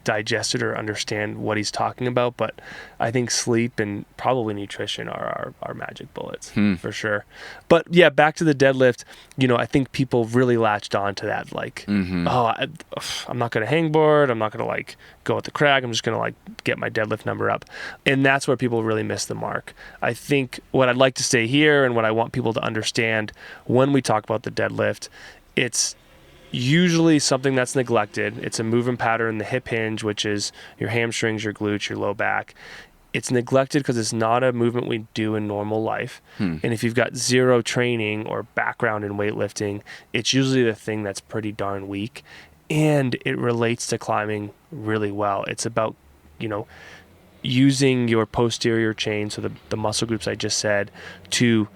digest it or understand what he's talking about. But I think sleep and probably nutrition are our magic bullets for sure. But yeah, back to the deadlift, I think people really latched on to that. Like, I'm not going to hangboard. I'm not going to like go at the crag. I'm just going to like get my deadlift number up. And that's where people really miss the mark. I think what I'd like to say here and what I want people to understand when we talk about the deadlift, it's usually something that's neglected. It's a movement pattern in the hip hinge, which is your hamstrings, your glutes, your low back. It's neglected because it's not a movement we do in normal life. And if you've got zero training or background in weightlifting, it's usually the thing that's pretty darn weak. And it relates to climbing really well. It's about, using your posterior chain, so the muscle groups I just said, to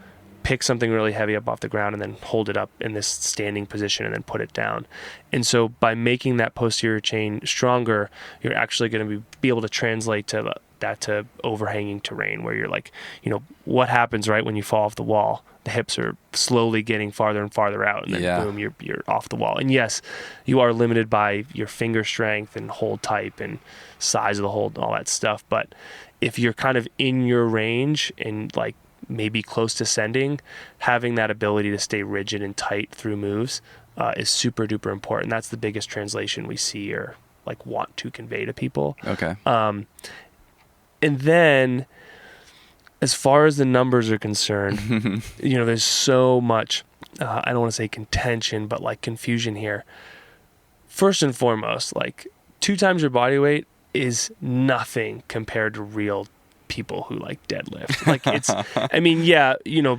pick something really heavy up off the ground and then hold it up in this standing position and then put it down. And so by making that posterior chain stronger, you're actually going to be able to translate that to overhanging terrain, where you're like, what happens right when you fall off the wall? The hips are slowly getting farther and farther out, and then boom, you're off the wall. And yes, you are limited by your finger strength and hold type and size of the hold and all that stuff. But if you're kind of in your range and like maybe close to sending, having that ability to stay rigid and tight through moves is super duper important. That's the biggest translation we see or like want to convey to people. Okay. And then as far as the numbers are concerned, there's so much, I don't want to say contention, but like confusion here. First and foremost, like 2 times your body weight is nothing compared to real people who like deadlift. Like it's, I mean, yeah,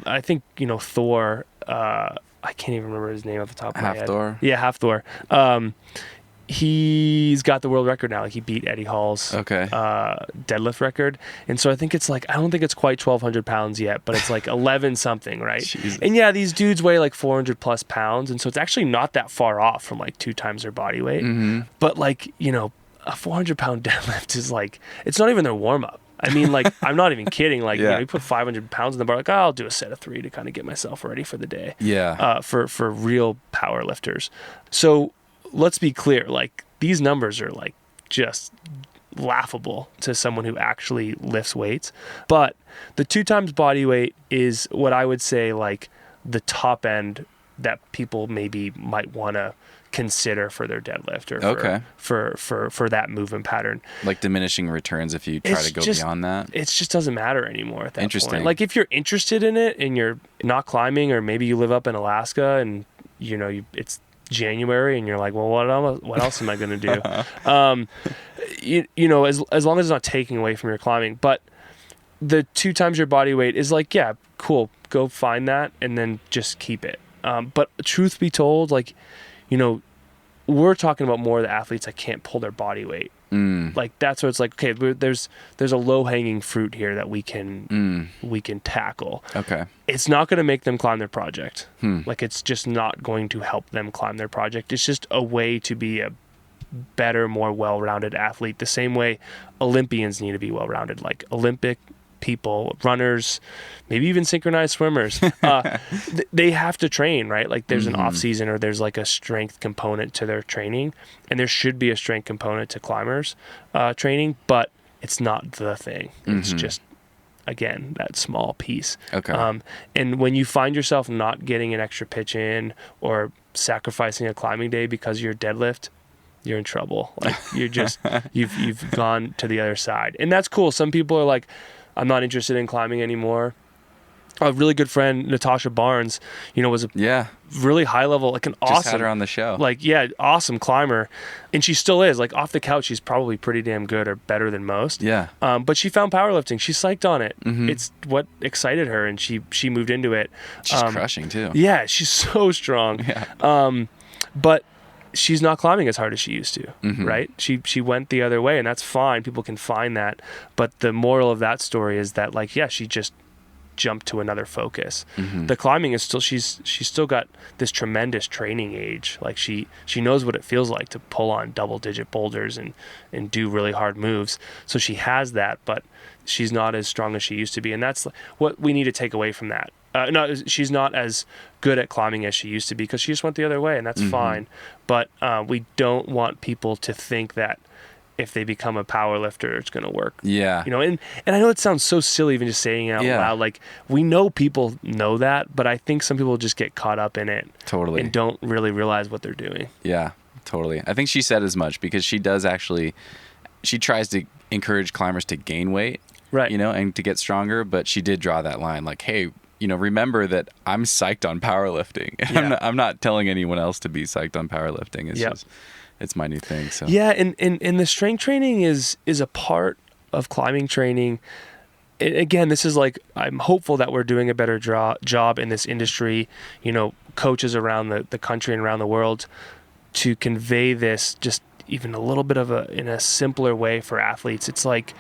I think, Thor, I can't even remember his name off the top of my head. Thor? Yeah, Half Thor. He's got the world record now. Like he beat Eddie Hall's deadlift record. And so I think it's like, I don't think it's quite 1,200 pounds yet, but it's like 11 something, right? Jesus. And yeah, these dudes weigh like 400 plus pounds. And so it's actually not that far off from like 2 times their body weight. But like, a 400 pound deadlift is like, it's not even their warm up. I mean, like, I'm not even kidding. Like, you put 500 pounds in the bar, like, I'll do a set of 3 to kind of get myself ready for the day. Yeah. For real power lifters. So let's be clear. Like, these numbers are like just laughable to someone who actually lifts weights. But the 2 times body weight is what I would say like the top end that people maybe might want to consider for their deadlift or Okay. for that movement pattern. Like diminishing returns if you try to go beyond that. It just doesn't matter anymore at that Interesting. point. Like if you're interested in it and you're not climbing, or maybe you live up in Alaska and it's January and you're like, well, what else am I going to do? As long as it's not taking away from your climbing. But the 2 times your body weight is like, yeah, cool. Go find that and then just keep it. But truth be told, like, we're talking about more of the athletes that can't pull their body weight. Like that's what it's like. Okay, there's a low hanging fruit here that we can tackle. Okay. It's not going to make them climb their project. Like it's just not going to help them climb their project. It's just a way to be a better, more well-rounded athlete. The same way Olympians need to be well-rounded. Like Olympic people, runners, maybe even synchronized swimmers, they have to train, right? Like there's an off season, or there's like a strength component to their training, and there should be a strength component to climbers training, but it's not the thing. It's just, again, that small piece. Okay. And when you find yourself not getting an extra pitch in or sacrificing a climbing day because you're deadlift, you're in trouble. Like you're just you've gone to the other side, and that's cool. Some people are like, I'm not interested in climbing anymore. A really good friend, Natasha Barnes, was a really high level, like Just had her on the show. Awesome climber. And she still is. Like off the couch, she's probably pretty damn good, or better than most. Yeah. But she found powerlifting. She's psyched on it. It's what excited her, and she moved into it. She's crushing too. Yeah, she's so strong. Yeah. But she's not climbing as hard as she used to, right? She went the other way, and that's fine. People can find that. But the moral of that story is that, like, yeah, she just jumped to another focus. The climbing is still, she's still got this tremendous training age. Like she knows what it feels like to pull on double-digit boulders and do really hard moves. So she has that, but she's not as strong as she used to be. And that's what we need to take away from that. No, she's not as good at climbing as she used to be, because she just went the other way, and that's fine. But we don't want people to think that if they become a power lifter, it's going to work. Yeah. And I know it sounds so silly even just saying it out loud. Like, we know people know that, but I think some people just get caught up in it. Totally. And don't really realize what they're doing. Yeah, totally. I think she said as much, because she tries to encourage climbers to gain weight, right? And to get stronger, but she did draw that line, like, hey, remember that I'm psyched on powerlifting. Yeah. I'm not telling anyone else to be psyched on powerlifting. It's just, it's my new thing. So yeah, and the strength training is a part of climbing training. Again, this is like, I'm hopeful that we're doing a better job in this industry, coaches around the country and around the world, to convey this just even a little bit in a simpler way for athletes. It's like,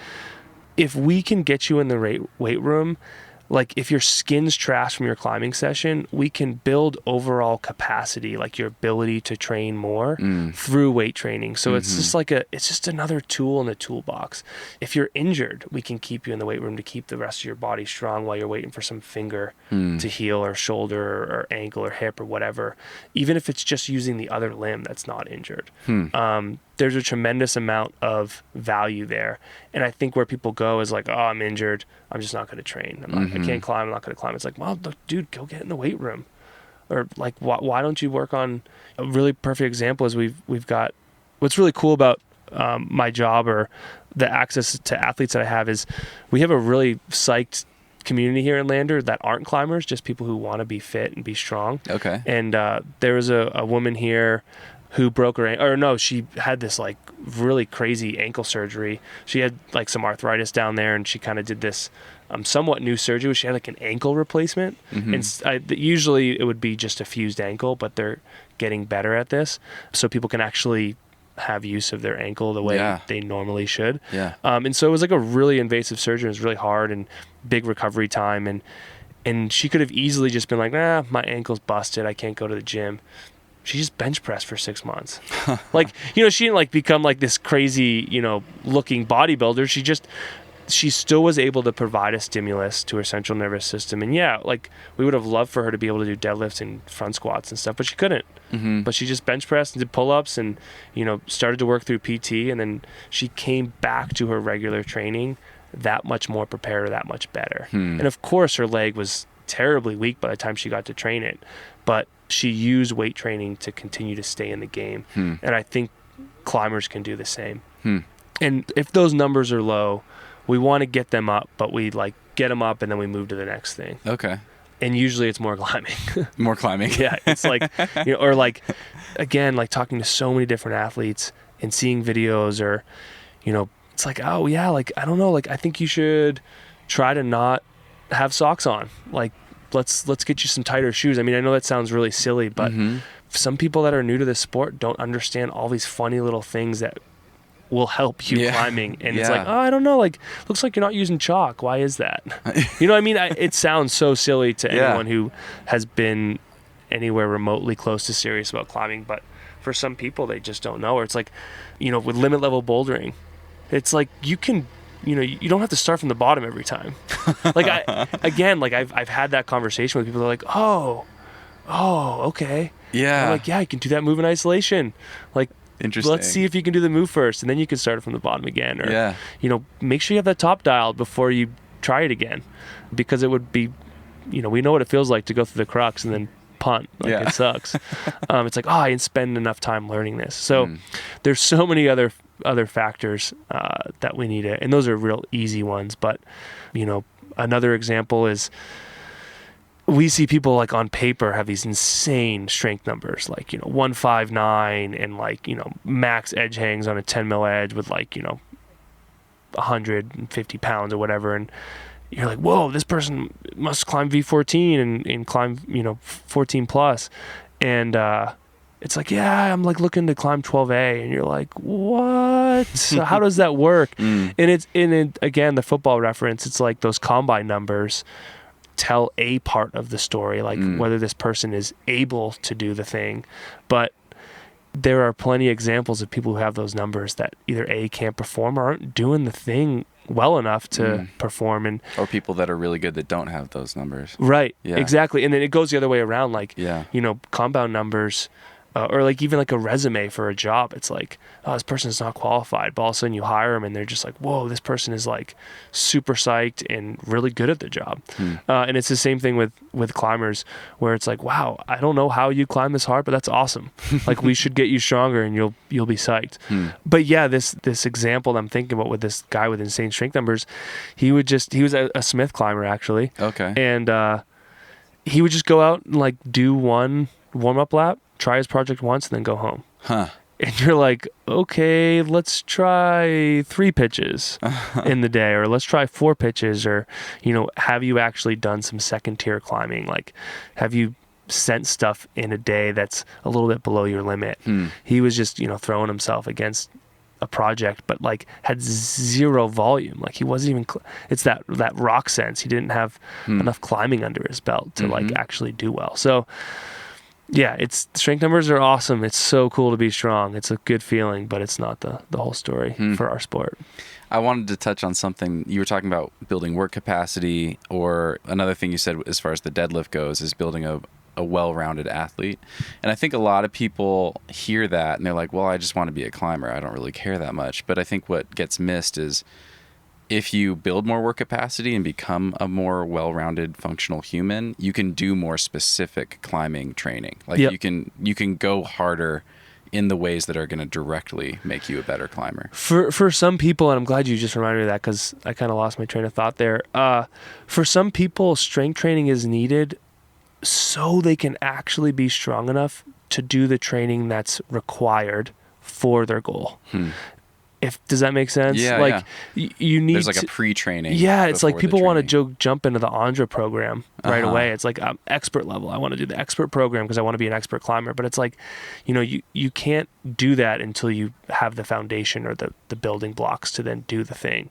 if we can get you in the weight room, like if your skin's trash from your climbing session, we can build overall capacity, like your ability to train more through weight training. So it's just like it's just another tool in the toolbox. If you're injured, we can keep you in the weight room to keep the rest of your body strong while you're waiting for some finger to heal, or shoulder or ankle or hip or whatever. Even if it's just using the other limb that's not injured. There's a tremendous amount of value there. And I think where people go is like, oh, I'm injured, I'm just not going to train. I can't climb, I'm not going to climb. It's like, well, dude, go get in the weight room. Or like, why don't you work on, a really perfect example is we've got, what's really cool about my job, or the access to athletes that I have, is we have a really psyched community here in Lander that aren't climbers, just people who want to be fit and be strong. Okay. And there was a woman here who broke her, she had this like really crazy ankle surgery. She had like some arthritis down there, and she kind of did this somewhat new surgery. She had like an ankle replacement. And usually it would be just a fused ankle, but they're getting better at this. So people can actually have use of their ankle the way they normally should. Yeah. And so it was like a really invasive surgery. It was really hard and big recovery time. And she could have easily just been like, my ankle's busted, I can't go to the gym. She just bench pressed for 6 months. Like, she didn't like become like this crazy, looking bodybuilder. She still was able to provide a stimulus to her central nervous system. And like we would have loved for her to be able to do deadlifts and front squats and stuff, but she couldn't. But she just bench pressed and did pull-ups and, started to work through PT. And then she came back to her regular training that much more prepared, or that much better. And of course her leg was terribly weak by the time she got to train it. but she used weight training to continue to stay in the game. And I think climbers can do the same. And if those numbers are low, we want to get them up, but we like get them up and then we move to the next thing. Okay. And usually it's more climbing. More climbing. Yeah. It's like, or like, again, like talking to so many different athletes and seeing videos or, it's like, oh yeah, like, I don't know, like, I think you should try to not have socks on. Like, let's get you some tighter shoes. I mean, I know that sounds really silly, but some people that are new to this sport don't understand all these funny little things that will help you climbing. And it's like, oh, I don't know, like, looks like you're not using chalk. Why is that? You know what I mean? It sounds so silly to anyone who has been anywhere remotely close to serious about climbing, but for some people, they just don't know. Or it's like, with limit level bouldering, it's like you can, you don't have to start from the bottom every time. Like I've had that conversation with people that are like, oh, okay. Yeah. I'm like, yeah, you can do that move in isolation. Like, interesting. Let's see if you can do the move first, and then you can start it from the bottom again. Or, make sure you have that top dialed before you try it again, because it would be, we know what it feels like to go through the crux and then punt. Like, it sucks. It's like, I didn't spend enough time learning this. So there's so many other factors that we need to, and those are real easy ones. But, another example is, we see people like on paper have these insane strength numbers, like, 159 and like, max edge hangs on a 10 mil edge with like, 150 pounds or whatever. And you're like, whoa, this person must climb V14 and climb, 14 plus. And, it's like, yeah, I'm like looking to climb 12A, and you're like, what? So how does that work? And again, the football reference, it's like those combine numbers tell a part of the story, like whether this person is able to do the thing. But there are plenty of examples of people who have those numbers that either A, can't perform or aren't doing the thing well enough to perform. Or people that are really good that don't have those numbers. Right. Yeah. Exactly. And then it goes the other way around, like, compound numbers, or like even like a resume for a job. It's like, oh, this person is not qualified, but all of a sudden you hire them and they're just like, whoa, this person is like super psyched and really good at the job. And it's the same thing with climbers, where it's like, wow, I don't know how you climb this hard, but that's awesome. Like, we should get you stronger and you'll be psyched. But yeah, this example that I'm thinking about with this guy with insane strength numbers, he was a Smith climber, actually. Okay. And he would just go out and like do one warm-up lap, try his project once, and then go home. And you're like, okay, let's try 3 pitches in the day, or let's try 4 pitches, or, have you actually done some second tier climbing? Like, have you sent stuff in a day that's a little bit below your limit? He was just, throwing himself against a project, but like had zero volume. Like, he wasn't even, it's that rock sense. He didn't have enough climbing under his belt to like actually do well. So, yeah, strength numbers are awesome. It's so cool to be strong. It's a good feeling, but it's not the whole story for our sport. I wanted to touch on something. You were talking about building work capacity, or another thing you said as far as the deadlift goes is building a well-rounded athlete. And I think a lot of people hear that and they're like, well, I just want to be a climber. I don't really care that much. But I think what gets missed is, if you build more work capacity and become a more well-rounded functional human, you can do more specific climbing training. Like, you can go harder in the ways that are going to directly make you a better climber. For some people, and I'm glad you just reminded me of that, because I kind of lost my train of thought there. For some people, strength training is needed so they can actually be strong enough to do the training that's required for their goal. Does that make sense? Yeah, like, you need. There's like a pre-training. Yeah, it's like people want to jump into the Andra program right away. It's like, I'm expert level. I want to do the expert program because I want to be an expert climber. But it's like, you can't do that until you have the foundation or the building blocks to then do the thing.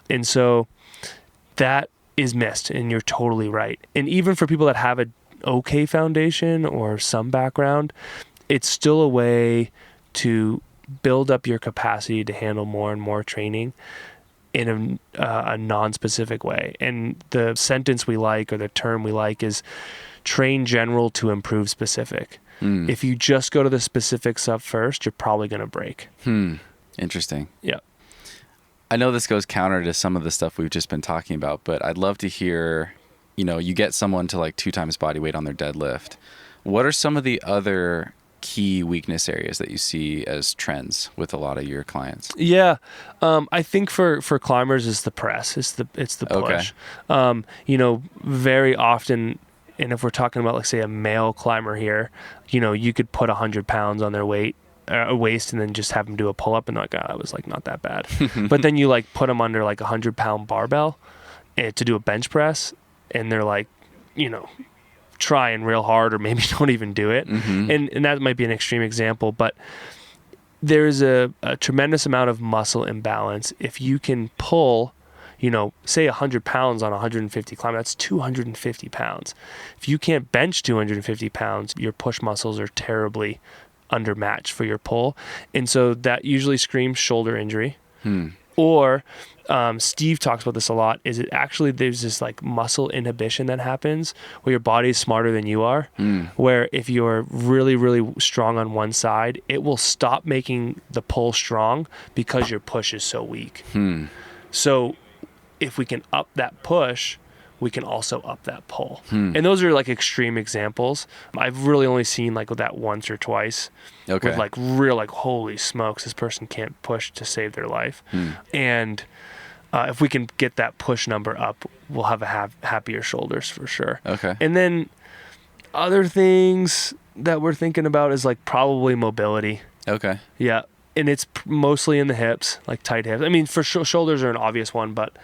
And so that is missed, and you're totally right. And even for people that have a okay foundation or some background, it's still a way to build up your capacity to handle more and more training in a non-specific way. And the sentence we like, or the term we like, is train general to improve specific. If you just go to the specific stuff first, you're probably going to break. Interesting. Yeah. I know this goes counter to some of the stuff we've just been talking about, but I'd love to hear, you get someone to like 2 times body weight on their deadlift. What are some of the other key weakness areas that you see as trends with a lot of your clients? Yeah, I think for climbers is the press. It's the push. Very often, and if we're talking about, like, say, a male climber here, you could put 100 pounds on their waist and then just have them do a pull up and like, that was like not that bad. But then you like put them under like 100-pound barbell to do a bench press, and they're like, trying real hard or maybe don't even do it. And that might be an extreme example, but there's a tremendous amount of muscle imbalance. If you can pull, say 100 pounds on 150 climb, that's 250 pounds. If you can't bench 250 pounds, your push muscles are terribly undermatched for your pull. And so that usually screams shoulder injury. Or Steve talks about this a lot, is it actually there's this like muscle inhibition that happens where your body is smarter than you are, where if you're really, really strong on one side, it will stop making the pull strong because your push is so weak. So if we can up that push, we can also up that pull. And those are like extreme examples. I've really only seen like that once or twice with like real like, holy smokes, this person can't push to save their life. And if we can get that push number up, we'll have happier shoulders for sure. And then other things that we're thinking about is like probably mobility. Yeah. And it's mostly in the hips, like tight hips. I mean, for shoulders are an obvious one, but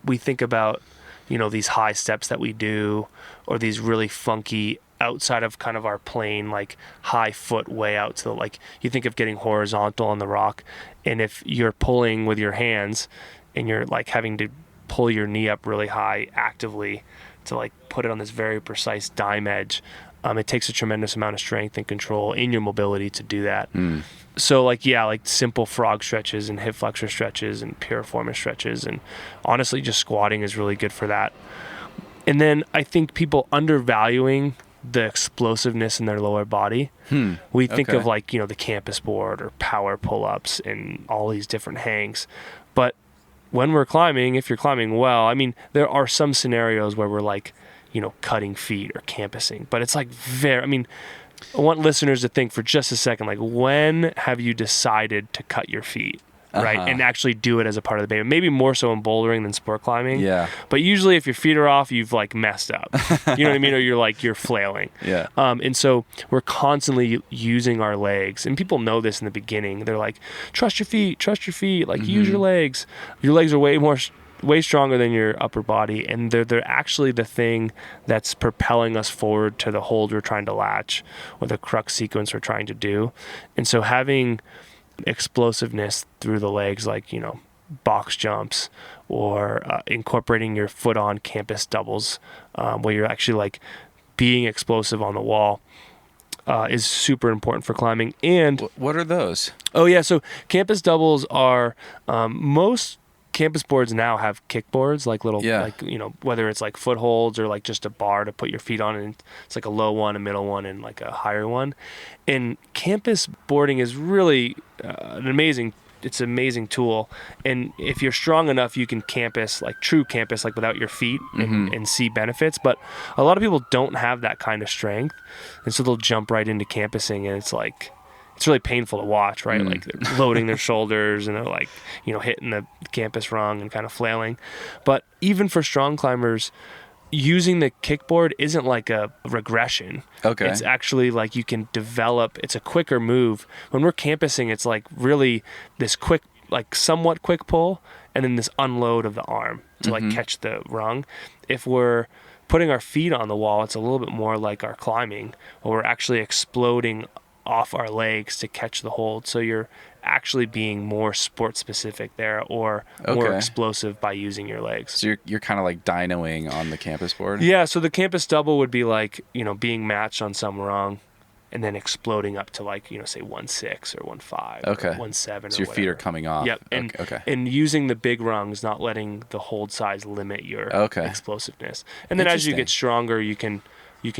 we think about these high steps that we do, or these really funky outside of kind of our plane, like high foot way out to like, you think of getting horizontal on the rock. And if you're pulling with your hands and you're like having to pull your knee up really high actively to like put it on this very precise dime edge, it takes a tremendous amount of strength and control in your mobility to do that. So like simple frog stretches and hip flexor stretches and piriformis stretches, and honestly just squatting is really good for that. And then I think people undervaluing the explosiveness in their lower body. We think of like, the campus board or power pull-ups and all these different hangs. But when we're climbing, if you're climbing well, I mean, there are some scenarios where we're like, cutting feet or campusing, but it's like I want listeners to think for just a second, like, when have you decided to cut your feet, right? And actually do it as a part of the band. Maybe more so in bouldering than sport climbing. But usually if your feet are off, you've like messed up. You know what I mean? Or you're flailing. And so we're constantly using our legs, and people know this in the beginning. They're like, trust your feet, like use your legs. Your legs are way stronger than your upper body, and they're actually the thing that's propelling us forward to the hold we're trying to latch or the crux sequence we're trying to do. And so having explosiveness through the legs, like box jumps, or incorporating your foot on campus doubles, where you're actually like being explosive on the wall, is super important for climbing. And what are those? So campus doubles are most campus boards now have kickboards, like little, like, whether it's like footholds or like just a bar to put your feet on, and it's like a low one, a middle one, and like a higher one. And campus boarding is really an amazing tool. And if you're strong enough, you can campus, like true campus, like without your feet, and see benefits. But a lot of people don't have that kind of strength, and so they'll jump right into campusing, and it's really painful to watch, right? Like they're loading their shoulders and they're like, hitting the campus rung and kind of flailing. But even for strong climbers, using the kickboard isn't like a regression. It's actually like you can develop, it's a quicker move. When we're campusing, it's like really this quick, like somewhat quick pull, and then this unload of the arm to like catch the rung. If we're putting our feet on the wall, it's a little bit more like our climbing, where we're actually exploding off our legs to catch the hold. So you're actually being more sport specific there, or more explosive by using your legs. So you're kind of like dynoing on the campus board? Yeah, so the campus double would be like, being matched on some rung and then exploding up to like, say 1.6 or 1.5 or 1.7. So your whatever. Feet are coming off. Yep. And using the big rungs, not letting the hold size limit your explosiveness. And then as you get stronger, you can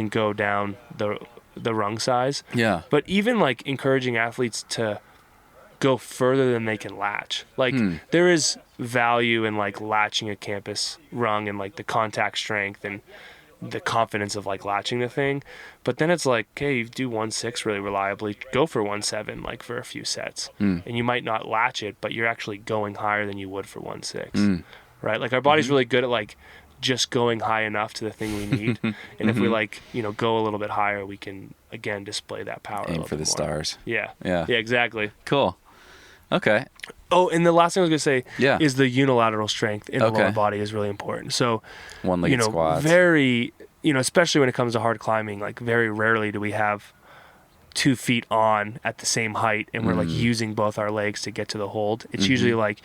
go down the rung size. But even like encouraging athletes to go further than they can latch. Like there is value in like latching a campus rung and like the contact strength and the confidence of like latching the thing. But then it's like, okay, you do 1.6 really reliably, go for 1.7 like for a few sets, and you might not latch it, but you're actually going higher than you would for 1.6, right? Like our body's really good at like just going high enough to the thing we need, and if we like, you know, go a little bit higher, we can again display that power. Aim for the stars. Yeah, Yeah, exactly. Cool. Okay. Oh, and the last thing I was gonna say Yeah. is the unilateral strength in the lower body is really important. So, One-legged squats. very, you know, especially when it comes to hard climbing, like very rarely do we have 2 feet on at the same height and we're like using both our legs to get to the hold. It's usually like,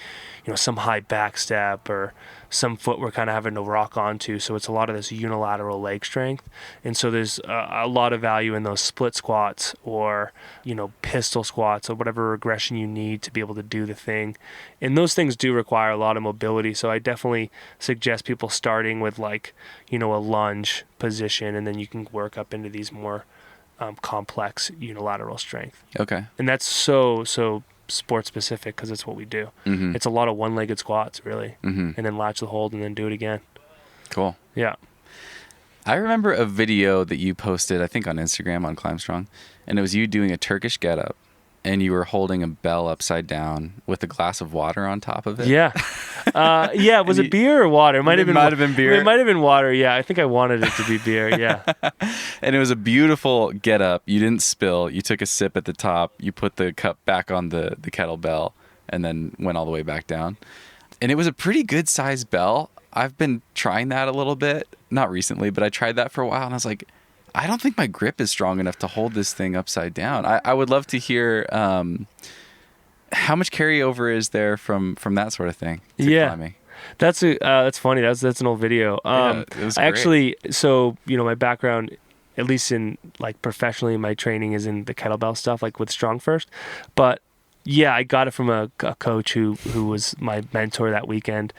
you know, some high back step or some foot we're kind of having to rock onto. So it's a lot of this unilateral leg strength. And so there's a lot of value in those split squats or, you know, pistol squats or whatever regression you need to be able to do the thing. And those things do require a lot of mobility. So I definitely suggest people starting with like, you know, a lunge position, and then you can work up into these more complex unilateral strength. Okay. And that's so sport specific because it's what we do. It's a lot of one-legged squats really, and then latch the hold and then do it again. Cool. Yeah. I remember a video that you posted, I think on Instagram on Climb Strong, and it was you doing a Turkish getup, and you were holding a bell upside down with a glass of water on top of it. Yeah. Was it beer or water? It might have been beer. It might have been water. Yeah. I think I wanted it to be beer. Yeah. And it was a beautiful getup. You didn't spill. You took a sip at the top. You put the cup back on the kettlebell and then went all the way back down. And it was a pretty good sized bell. I've been trying that a little bit. Not recently, but I tried that for a while, and I was like, I don't think my grip is strong enough to hold this thing upside down. I would love to hear how much carryover is there from that sort of thing to climbing. That's funny. That's an old video. It was great. I actually, so, you know, my background, at least in like professionally, my training is in the kettlebell stuff, like with Strong First. But yeah, I got it from a coach who was my mentor that weekend,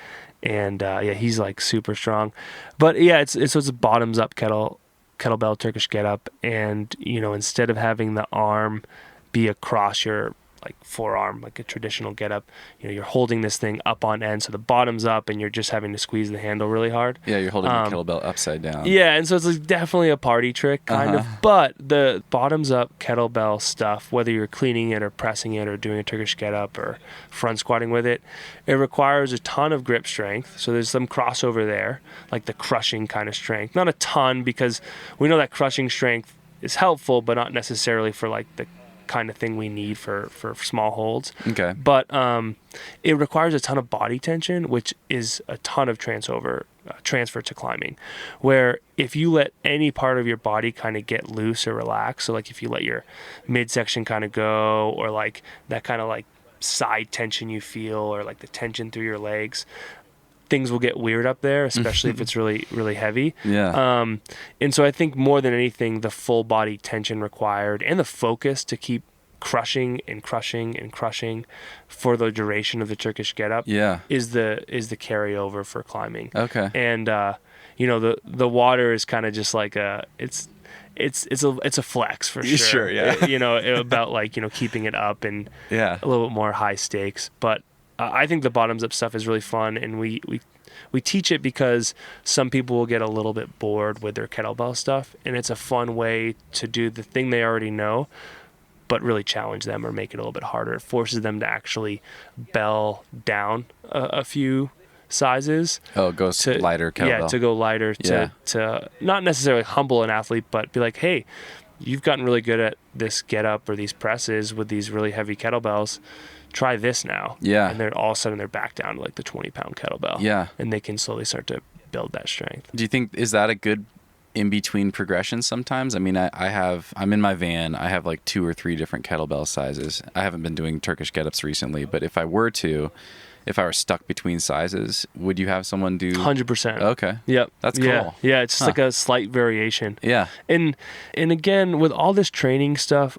and he's like super strong. But yeah, it's a bottoms-up kettlebell Turkish getup, and you know, instead of having the arm be across your like forearm like a traditional getup, you know, you're holding this thing up on end, so the bottom's up and you're just having to squeeze the handle really hard. Yeah, you're holding the kettlebell upside down. Yeah, and so it's like definitely a party trick kind of, but the bottoms up kettlebell stuff, whether you're cleaning it or pressing it or doing a Turkish getup or front squatting with it, it requires a ton of grip strength. So there's some crossover there, like the crushing kind of strength. Not a ton, because we know that crushing strength is helpful, but not necessarily for like the kind of thing we need for small holds. Okay. But it requires a ton of body tension, which is a ton of transfer to climbing, where if you let any part of your body kind of get loose or relax, so like if you let your midsection kind of go, or like that kind of like side tension you feel, or like the tension through your legs, things will get weird up there, especially if it's really, really heavy. Yeah. And so I think more than anything, the full body tension required and the focus to keep crushing and crushing and crushing for the duration of the Turkish getup is the carryover for climbing. Okay. And you know, the water is kind of just like it's a flex for sure. Sure, yeah. You know, about like, you know, keeping it up and a little bit more high stakes, but I think the bottoms up stuff is really fun, and we teach it because some people will get a little bit bored with their kettlebell stuff, and it's a fun way to do the thing they already know, but really challenge them or make it a little bit harder. It forces them to actually bell down a few sizes. Oh, it goes to lighter kettlebell. Yeah, to go lighter, to not necessarily humble an athlete, but be like, hey, you've gotten really good at this getup or these presses with these really heavy kettlebells. Try this now. Yeah. And then all of a sudden they're back down to like the 20-pound kettlebell. Yeah. And they can slowly start to build that strength. Do you think, is that a good in-between progression sometimes? I mean, I'm in my van. I have like 2 or 3 different kettlebell sizes. I haven't been doing Turkish getups recently, but if I were stuck between sizes, would you have someone do 100%? Okay. Yep. That's cool. Yeah, it's just like a slight variation. Yeah. And again, with all this training stuff,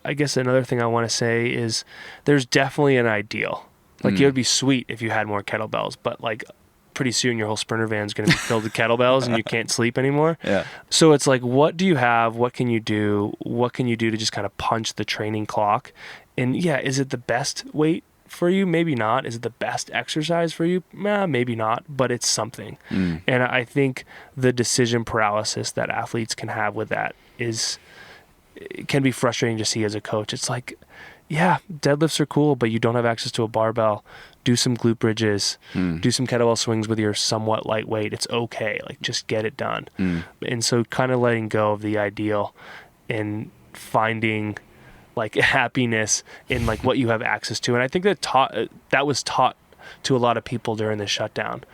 I guess another thing I want to say is there's definitely an ideal. Like it would be sweet if you had more kettlebells, but like pretty soon your whole sprinter van is going to be filled with kettlebells and you can't sleep anymore. Yeah. So it's like, what do you have? What can you do? What can you do to just kind of punch the training clock? And yeah, is it the best weight for you? Maybe not. Is it the best exercise for you? Maybe not, but it's something. And I think the decision paralysis that athletes can have with that can be frustrating to see as a coach. It's like, yeah, deadlifts are cool, but you don't have access to a barbell. Do some glute bridges, do some kettlebell swings with your somewhat lightweight. It's okay. Like, just get it done. And so kind of letting go of the ideal and finding like happiness in like what you have access to. And I think that was taught to a lot of people during the shutdown.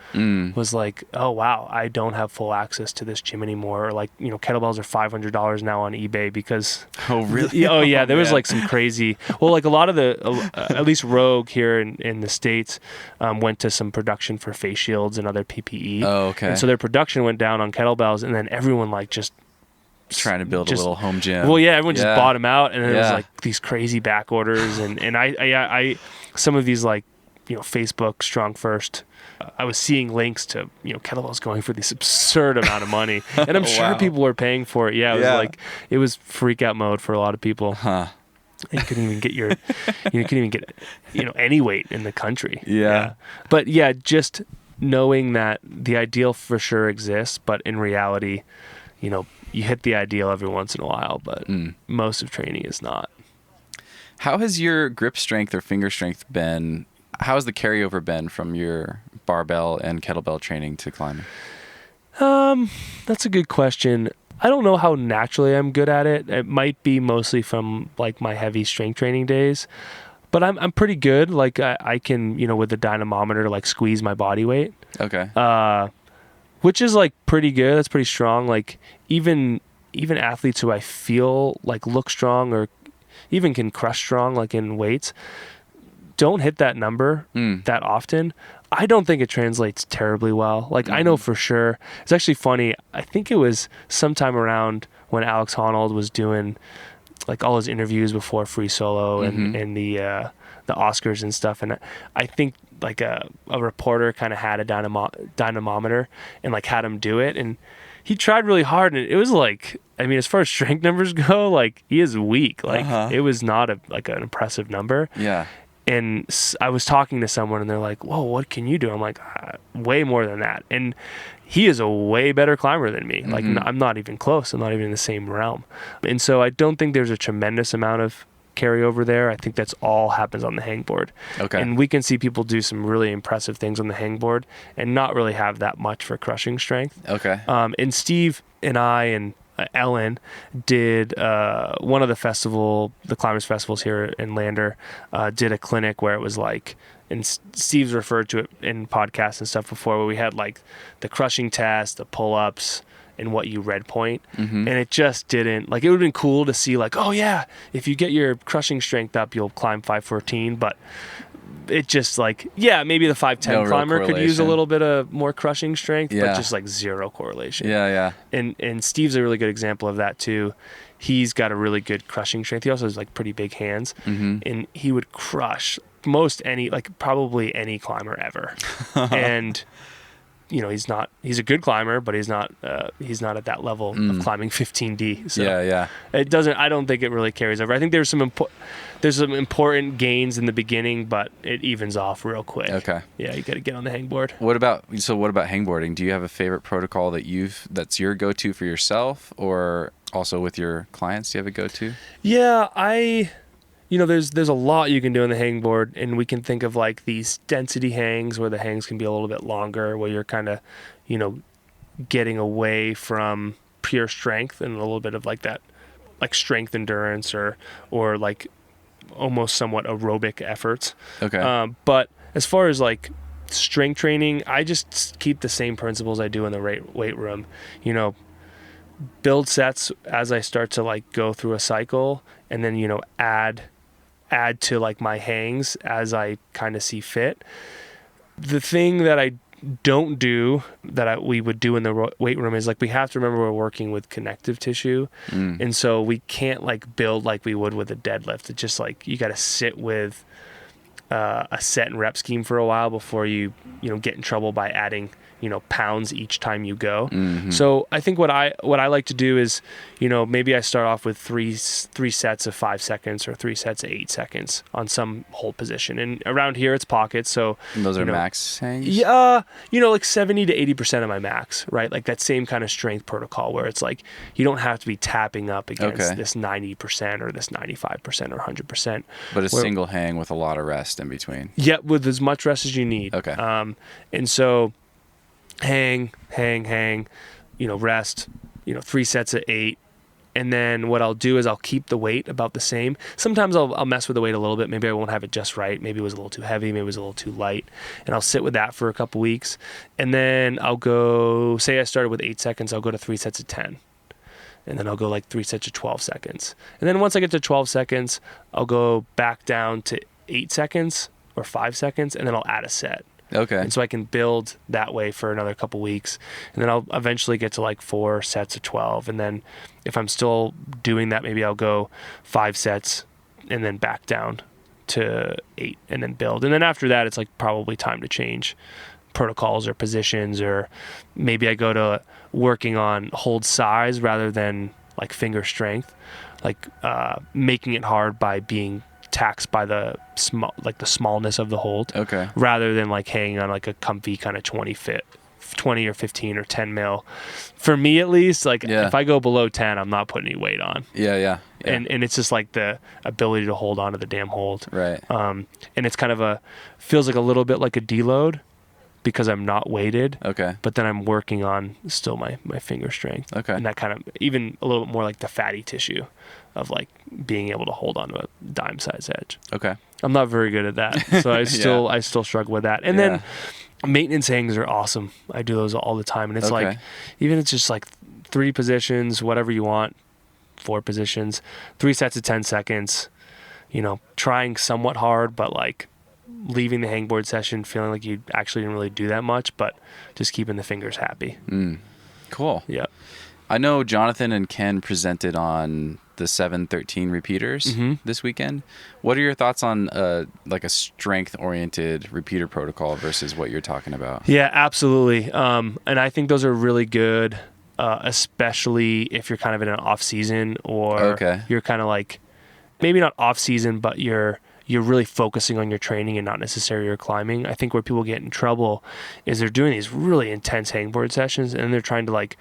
Was like, oh wow, I don't have full access to this gym anymore. Or like, you know, kettlebells are $500 now on eBay because oh really there was like some crazy, well, like a lot of the at least Rogue here in the States went to some production for face shields and other PPE. Oh, okay. And so their production went down on kettlebells, and then everyone like just trying to build a little home gym. Well, yeah, everyone just bought them out, and it was like these crazy back orders, and I some of these, like, you know, Facebook Strong First, I was seeing links to, you know, kettlebells going for this absurd amount of money, and I'm sure people were paying for it. Yeah, it was like, it was freak out mode for a lot of people. You couldn't even get you know, any weight in the country. But yeah, just knowing that the ideal for sure exists, but in reality, you know, you hit the ideal every once in a while, but most of training is not. How has your grip strength or finger strength been? How has the carryover been from your barbell and kettlebell training to climbing? That's a good question. I don't know how naturally I'm good at it. It might be mostly from like my heavy strength training days, but I'm pretty good. Like I can, you know, with the dynamometer, like squeeze my body weight. Okay. Which is like pretty good. That's pretty strong. Like even athletes who I feel like look strong or even can crush strong, like in weights, don't hit that number that often. I don't think it translates terribly well. Like I know for sure. It's actually funny. I think it was sometime around when Alex Honnold was doing like all his interviews before Free Solo and the Oscars and stuff. And I think like a reporter kind of had a dynamometer and like had him do it. And he tried really hard, and it was like, I mean, as far as strength numbers go, like he is weak. Like it was not an impressive number. Yeah. And I was talking to someone, and they're like, whoa, what can you do? I'm like, way more than that. And he is a way better climber than me. Like, I'm not even close. I'm not even in the same realm. And so I don't think there's a tremendous amount of carryover there. I think that's all happens on the hangboard. Okay. And we can see people do some really impressive things on the hangboard and not really have that much for crushing strength. Okay. And Steve and I and Ellen did one of the climbers festivals here in Lander, did a clinic where it was like, and Steve's referred to it in podcasts and stuff before, where we had like the crushing test, the pull-ups, and what you red point. And it just didn't, like, it would have been cool to see like, oh yeah, if you get your crushing strength up, you'll climb 514, but it just like, yeah, maybe the 5'10" climber could use a little bit of more crushing strength, but just like zero correlation. Yeah. And Steve's a really good example of that too. He's got a really good crushing strength. He also has like pretty big hands, and he would crush probably any climber ever. And you know, he's a good climber, but he's not at that level of climbing 15D. So I don't think it really carries over. I think there's some important gains in the beginning, but it evens off real quick. Okay. Yeah, you got to get on the hangboard. What about hangboarding? Do you have a favorite protocol that's your go-to for yourself, or also with your clients? Do you have a go-to? Yeah, you know, there's a lot you can do on the hangboard, and we can think of like these density hangs where the hangs can be a little bit longer, where you're kind of, you know, getting away from pure strength and a little bit of like that, like strength endurance or like almost somewhat aerobic efforts. Okay. But as far as like strength training, I just keep the same principles I do in the weight room. You know, build sets as I start to like go through a cycle, and then, you know, add to like my hangs as I kind of see fit. The thing that I don't do that we would do in the weight room is like, we have to remember we're working with connective tissue. And so we can't like build like we would with a deadlift. It's just like, you got to sit with a set and rep scheme for a while before you get in trouble by adding pounds each time you go. So I think what I like to do is, maybe I start off with three sets of 5 seconds or 3 sets of 8 seconds on some hold position. And around here it's pockets. So And those are max hangs? yeah, like 70 to 80% of my max, right? Like that same kind of strength protocol where it's like, you don't have to be tapping up against this 90% or this 95% or 100%. But a single hang with a lot of rest in between. Yeah, with as much rest as you need. Okay. And so hang, rest, 3 sets of 8. And then what I'll do is I'll keep the weight about the same. Sometimes I'll mess with the weight a little bit. Maybe I won't have it just right. Maybe it was a little too heavy. Maybe it was a little too light. And I'll sit with that for a couple weeks. And then I'll go, say I started with 8 seconds, I'll go to 3 sets of 10. And then I'll go like 3 sets of 12 seconds. And then once I get to 12 seconds, I'll go back down to 8 seconds or 5 seconds, and then I'll add a set. Okay. And so I can build that way for another couple weeks. And then I'll eventually get to like 4 sets of 12. And then if I'm still doing that, maybe I'll go 5 sets and then back down to 8 and then build. And then after that, it's like probably time to change protocols or positions, or maybe I go to working on hold size rather than like finger strength, like making it hard by being taxed by the smallness of the hold, rather than like hanging on like a comfy kind of 20 or 15 or 10 mil. For me at least, like if I go below 10, I'm not putting any weight on. Yeah. And it's just like the ability to hold on to the damn hold. Right. And it's kind of feels like a little bit like a deload because I'm not weighted. Okay. But then I'm working on still my finger strength. Okay. And that kind of, even a little bit more like the fatty tissue of like being able to hold on to a dime size edge. Okay. I'm not very good at that. So I still struggle with that. And then maintenance hangs are awesome. I do those all the time. And it's like, even it's just like 3 positions, whatever you want, 4 positions, 3 sets of 10 seconds, trying somewhat hard, but like leaving the hangboard session feeling like you actually didn't really do that much, but just keeping the fingers happy. Cool. Yeah. I know Jonathan and Ken presented on the 713 repeaters this weekend. What are your thoughts on like a strength-oriented repeater protocol versus what you're talking about? Yeah, absolutely. And I think those are really good, especially if you're kind of in an off season, or you're kind of like, maybe not off season, but you're really focusing on your training and not necessarily your climbing. I think where people get in trouble is they're doing these really intense hangboard sessions and they're trying to like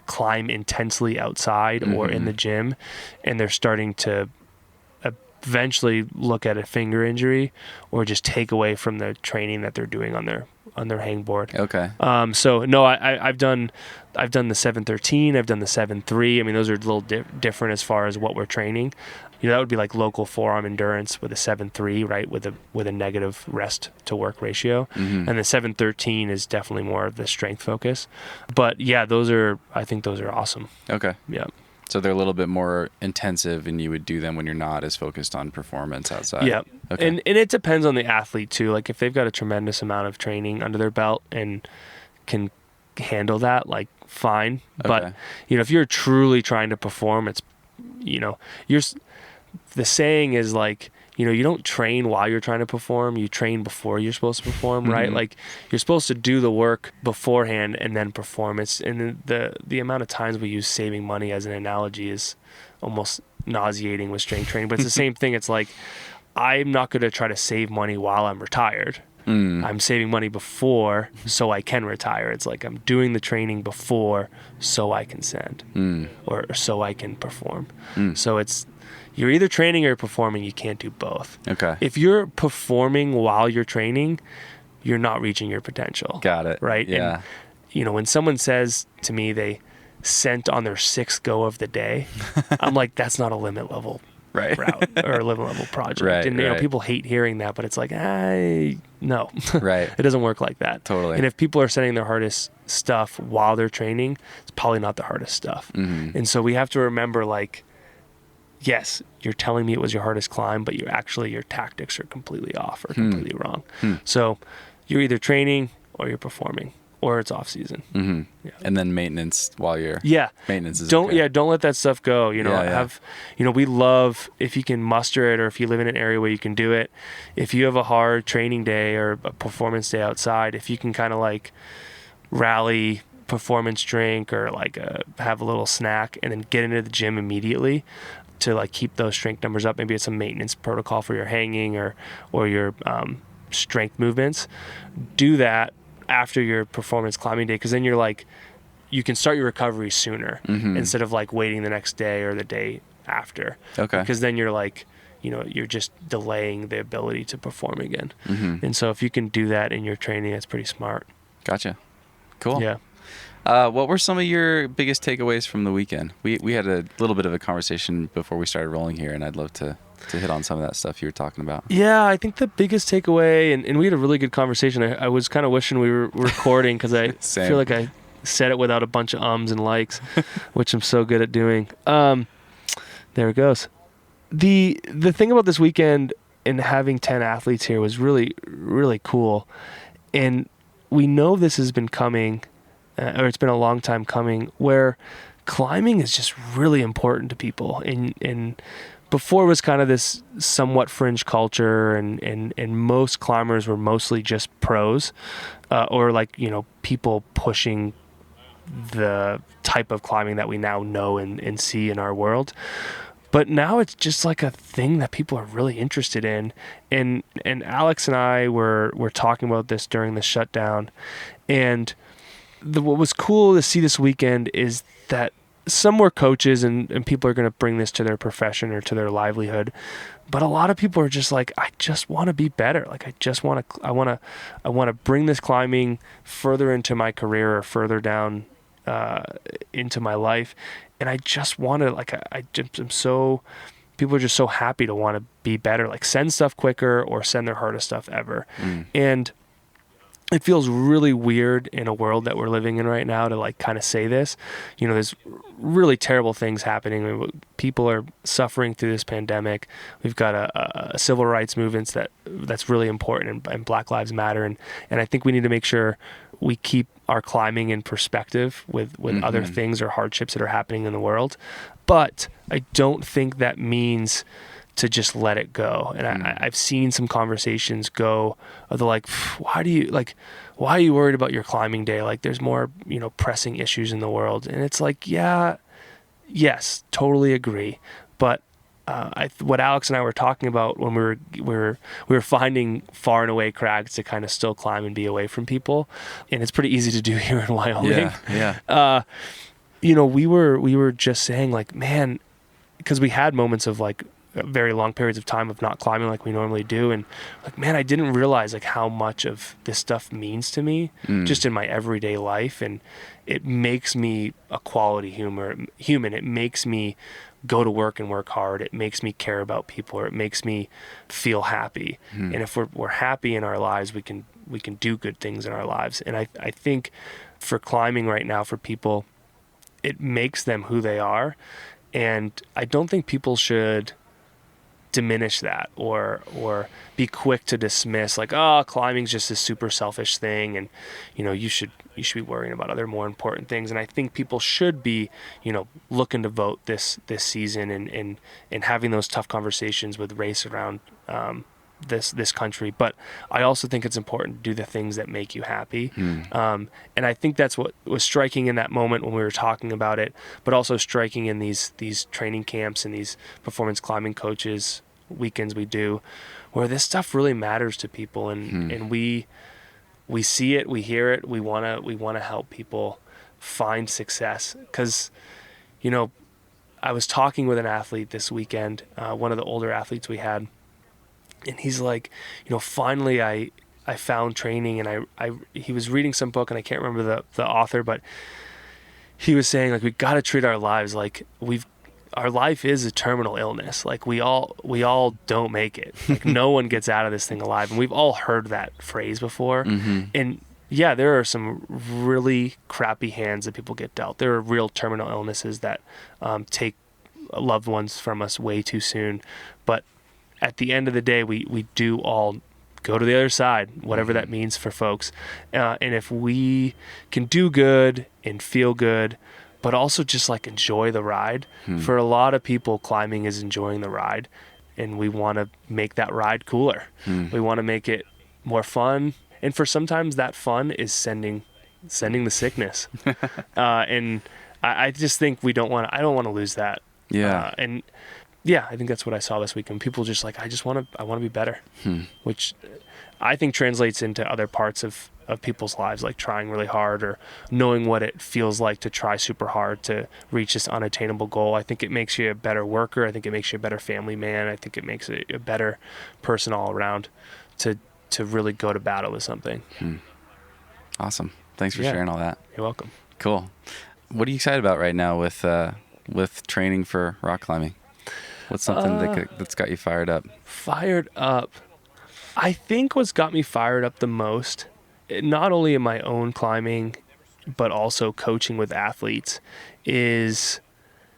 climb intensely outside or in the gym, and they're starting to eventually look at a finger injury or just take away from the training that they're doing on their hangboard. So no, I've done the 713, I've done the 7.3. I mean, those are a little different as far as what we're training. That would be like local forearm endurance with a 7.3, right, with a negative rest to work ratio. And the 713 is definitely more of the strength focus. But yeah, I think those are awesome. Okay. Yeah. So they're a little bit more intensive, and you would do them when you're not as focused on performance outside. Yeah. Okay. And it depends on the athlete too. Like if they've got a tremendous amount of training under their belt and can handle that, like fine. But if you're truly trying to perform, it's the saying is like, you don't train while you're trying to perform, you train before you're supposed to perform, right? Like you're supposed to do the work beforehand and then perform. And the amount of times we use saving money as an analogy is almost nauseating with strength training, but it's the same thing. It's like, I'm not going to try to save money while I'm retired. I'm saving money before so I can retire. It's like I'm doing the training before so I can send or so I can perform. So you're either training or performing. You can't do both. Okay. If you're performing while you're training, you're not reaching your potential. Got it. Right? Yeah. And, when someone says to me they sent on their 6th go of the day, I'm like, that's not a limit level route or a limit level project. Right, And people hate hearing that, but it's like, no. Right. It doesn't work like that. Totally. And if people are setting their hardest stuff while they're training, it's probably not the hardest stuff. And so we have to remember, like, yes, you're telling me it was your hardest climb, but your tactics are completely off or completely wrong. So you're either training or you're performing. or it's off season. Mm-hmm. Yeah. And then maintenance while you're maintenance is don't okay. don't let that stuff go. We love if you can muster it, or if you live in an area where you can do it. If you have a hard training day or a performance day outside, if you can kind of like rally, performance drink, or like have a little snack and then get into the gym immediately to like keep those strength numbers up. Maybe it's a maintenance protocol for your hanging or your strength movements. Do that after your performance climbing day, because then you're like, you can start your recovery sooner instead of like waiting the next day or the day after. Okay. Because then you're like, you're just delaying the ability to perform again. And so if you can do that in your training, that's pretty smart. Gotcha. Cool. Yeah. What were some of your biggest takeaways from the weekend? We had a little bit of a conversation before we started rolling here, and I'd love to hit on some of that stuff you were talking about. Yeah, I think the biggest takeaway, and we had a really good conversation. I was kind of wishing we were recording, because I feel like I said it without a bunch of ums and likes, which I'm so good at doing. There it goes. The thing about this weekend and having 10 athletes here was really, really cool. And we know this has been coming, or it's been a long time coming, where climbing is just really important to people. And before it was kind of this somewhat fringe culture, and most climbers were mostly just pros, or like, people pushing the type of climbing that we now know and see in our world. But now it's just like a thing that people are really interested in. And Alex and I were talking about this during the shutdown. And what was cool to see this weekend is that some were coaches and people are going to bring this to their profession or to their livelihood. But a lot of people are just like, I just want to be better. Like, I want to bring this climbing further into my career or further down into my life. And I just want to, like, people are just so happy to want to be better, like send stuff quicker or send their hardest stuff ever. And it feels really weird in a world that we're living in right now to like kind of say this. There's really terrible things happening. People are suffering through this pandemic. We've got a civil rights movement that's really important, and Black Lives Matter. And I think we need to make sure we keep our climbing in perspective with other things or hardships that are happening in the world. But I don't think that means to just let it go. And I've seen some conversations go of the like, why are you worried about your climbing day? Like, there's more, pressing issues in the world. And it's like, yes, totally agree. But what Alex and I were talking about when we were finding far and away crags to kind of still climb and be away from people, and it's pretty easy to do here in Wyoming. Yeah. We were just saying, like, man, because we had moments of like very long periods of time of not climbing like we normally do, and like, man, I didn't realize like how much of this stuff means to me just in my everyday life, and it makes me a quality human. It makes me go to work and work hard. It makes me care about people, or it makes me feel happy. And if we're happy in our lives, we can do good things in our lives. And I think for climbing right now, for people, it makes them who they are. And I don't think people should diminish that or be quick to dismiss, like, oh, climbing's just this super selfish thing, and you should be worrying about other more important things. And I think people should be looking to vote this season and having those tough conversations with race around this country. But I also think it's important to do the things that make you happy. And I think that's what was striking in that moment when we were talking about it, but also striking in these training camps and these performance climbing coaches weekends we do, where this stuff really matters to people, and we see it, we hear it, we want to help people find success. Because I was talking with an athlete this weekend, one of the older athletes we had, and he's like, finally I found training, and he was reading some book, and I can't remember the author, but he was saying, like, we got to treat our lives like our life is a terminal illness. Like, we all don't make it. Like, no one gets out of this thing alive. And we've all heard that phrase before. And yeah, there are some really crappy hands that people get dealt. There are real terminal illnesses that take loved ones from us way too soon. But at the end of the day, we do all go to the other side, whatever that means for folks. And if we can do good and feel good, but also just like enjoy the ride. For a lot of people, climbing is enjoying the ride, and we want to make that ride cooler. We want to make it more fun. And for sometimes that fun is sending the sickness. And I just think I don't want to lose that. Yeah. And yeah, I think that's what I saw this weekend. People just like, I want to be better, which I think translates into other parts of people's lives, like trying really hard or knowing what it feels like to try super hard to reach this unattainable goal. I think it makes you a better worker. I think it makes you a better family man. I think it makes you a better person all around to really go to battle with something. Awesome. Thanks for sharing all that. You're welcome. Cool. What are you excited about right now with training for rock climbing? What's something that's got you fired up? Fired up. I think what's got me fired up the most, not only in my own climbing, but also coaching with athletes, is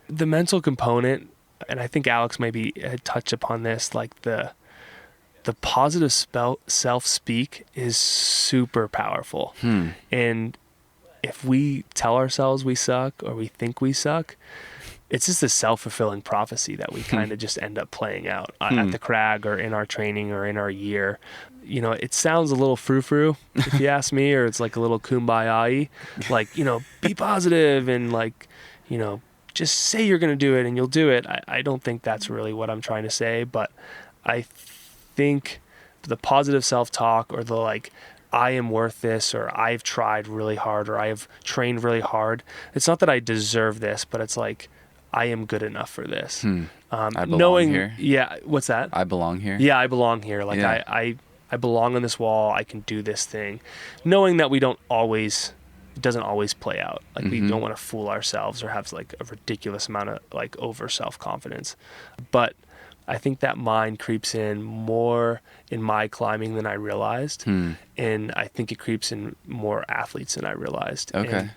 the mental component. And I think Alex maybe had touched upon this, like the positive self-speak is super powerful. And if we tell ourselves we suck or we think we suck, it's just a self-fulfilling prophecy that we kind of just end up playing out at the crag or in our training or in our year. You know, it sounds a little frou-frou, if you ask me, or it's like a little kumbaya-y. Like, you know, be positive and like, you know, just say you're going to do it and you'll do it. I don't think that's really what I'm trying to say, but I think the positive self-talk or the like, I am worth this, or I've tried really hard, or I have trained really hard. It's not that I deserve this, but it's like, I am good enough for this. I belong here. Yeah. What's that? I belong here. Yeah, I belong here. Like I belong on this wall. I can do this thing. Knowing that it doesn't always play out. Like we don't want to fool ourselves or have like a ridiculous amount of like over self-confidence. But I think that mind creeps in more in my climbing than I realized. And I think it creeps in more athletes than I realized. Okay. And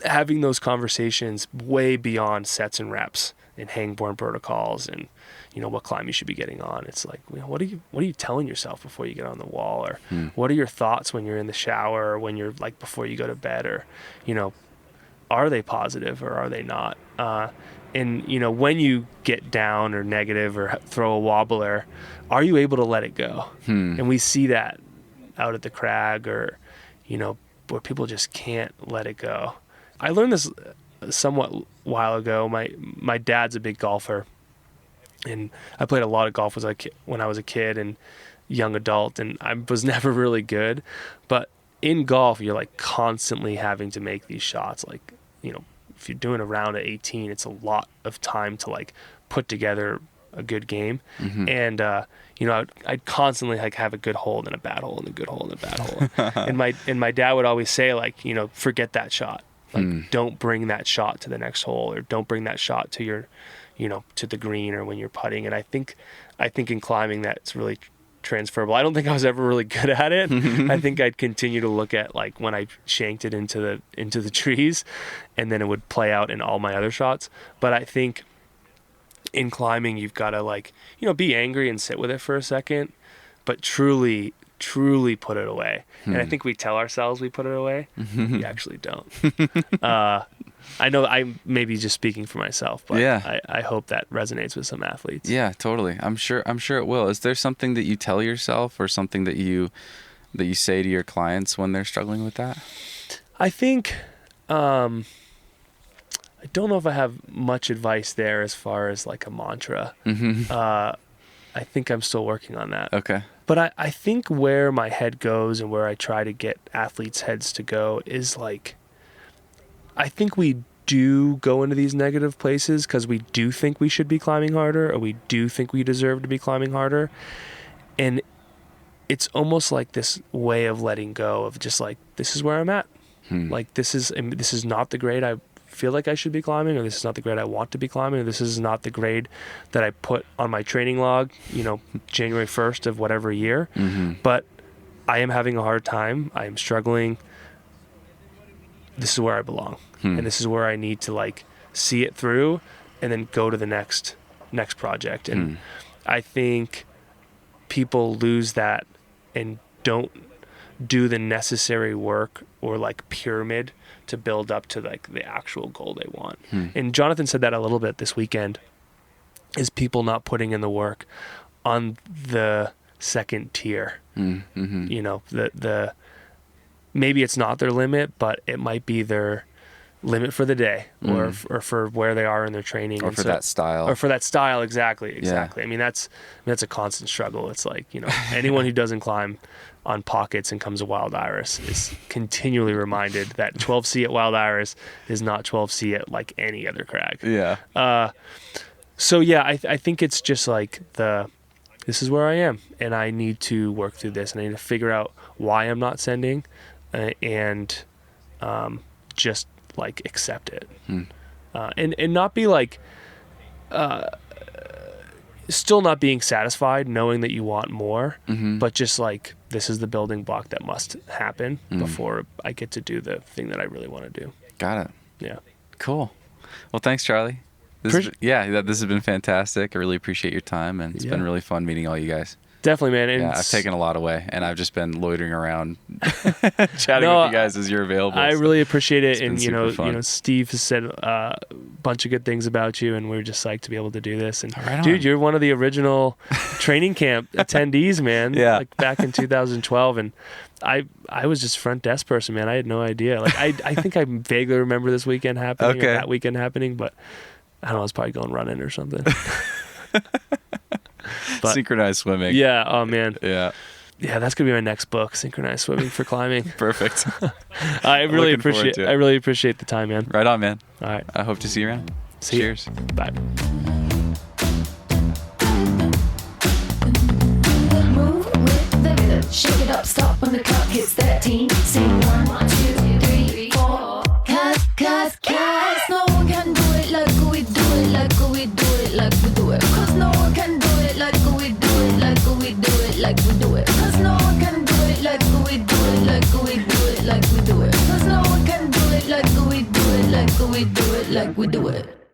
having those conversations way beyond sets and reps and hangboard protocols and, you know, what climb you should be getting on. It's like, you know, what are you telling yourself before you get on the wall? Or what are your thoughts when you're in the shower, or when you're like before you go to bed? Or, you know, are they positive or are they not? And, you know, when you get down or negative or throw a wobbler, are you able to let it go? And we see that out at the crag, or, you know, where people just can't let it go. I learned this somewhat while ago. My dad's a big golfer, and I played a lot of golf when I was a kid and young adult, and I was never really good. But in golf, you're like constantly having to make these shots. Like, you know, if you're doing a round at 18, it's a lot of time to like put together a good game. And you know, I'd constantly like have a good hole and then a bad hole and a good hole and a bad hole. and my dad would always say, like, you know, forget that shot. Like, don't bring that shot to the next hole, or don't bring that shot to your, you know, to the green or when you're putting. And I think in climbing that's really transferable. I don't think I was ever really good at it. I think I'd continue to look at like when I shanked it into the trees, and then it would play out in all my other shots. But I think in climbing, you've got to, like, you know, be angry and sit with it for a second, but truly put it away. And I think we tell ourselves we put it away. We actually don't. I know I'm maybe just speaking for myself, but I hope that resonates with some athletes. Yeah, totally. I'm sure it will. Is there something that you tell yourself, or something that you say to your clients when they're struggling with that? I think, I don't know if I have much advice there as far as like a mantra. I think I'm still working on that. Okay. But I think where my head goes and where I try to get athletes' heads to go is like, I think we do go into these negative places because we do think we should be climbing harder, or we do think we deserve to be climbing harder. And it's almost like this way of letting go of just like, this is where I'm at. Like, this is not the grade I feel like I should be climbing, or this is not the grade I want to be climbing, or this is not the grade that I put on my training log, you know, January 1st of whatever year. But I am having a hard time. I am struggling. This is where I belong. And this is where I need to like see it through and then go to the next project. And I think people lose that don't do the necessary work or like pyramid to build up to like the actual goal they want. And Jonathan said that a little bit this weekend, is people not putting in the work on the second tier. You know, the maybe it's not their limit, but it might be their limit for the day or for where they are in their training, or and for that style. or for that style. Exactly. I mean, that's a constant struggle. It's like, you know, anyone who doesn't climb on pockets and comes to Wild Iris is continually reminded that 12C at Wild Iris is not 12C at like any other crag. So yeah, I think it's just like this is where I am, and I need to work through this, and I need to figure out why I'm not sending, and just like accept it, and not be like still not being satisfied, knowing that you want more, but just like, this is the building block that must happen before I get to do the thing that I really want to do. Got it. Yeah. Cool. Well, thanks, Charlie. This has been fantastic. I really appreciate your time, and it's been really fun meeting all you guys. Definitely, man. And I've taken a lot away, and I've just been loitering around chatting with you guys as you're available. I really appreciate it, and fun. Steve has said a bunch of good things about you, and we're just psyched to be able to do this. And Right on. dude, you're one of the original training camp attendees, man. Yeah. Like back in 2012, and I was just front desk person, man. I had no idea. Like I think I vaguely remember this weekend happening, or that weekend happening, but I don't know. I was probably going running or something. But, Synchronized swimming. Yeah. Oh man. Yeah. Yeah, that's gonna be my next book, Synchronized Swimming for Climbing. Perfect. I really Looking forward to it. appreciate the time, man. Right on, man. All right. I hope to see you around. Cheers. Bye. Move with the rhythm, shake it up, stop when the clock hits 13. Sing 1, 2, 3, 4. Cause no one can do it like we do it, like we do it, like we do it. Cause no one can do it like we do it, like we do it, like we do it. Cause no one can do it like we do it, like we do it, like we do it. Cause no one can do it like we do it, like we do it, like we do it.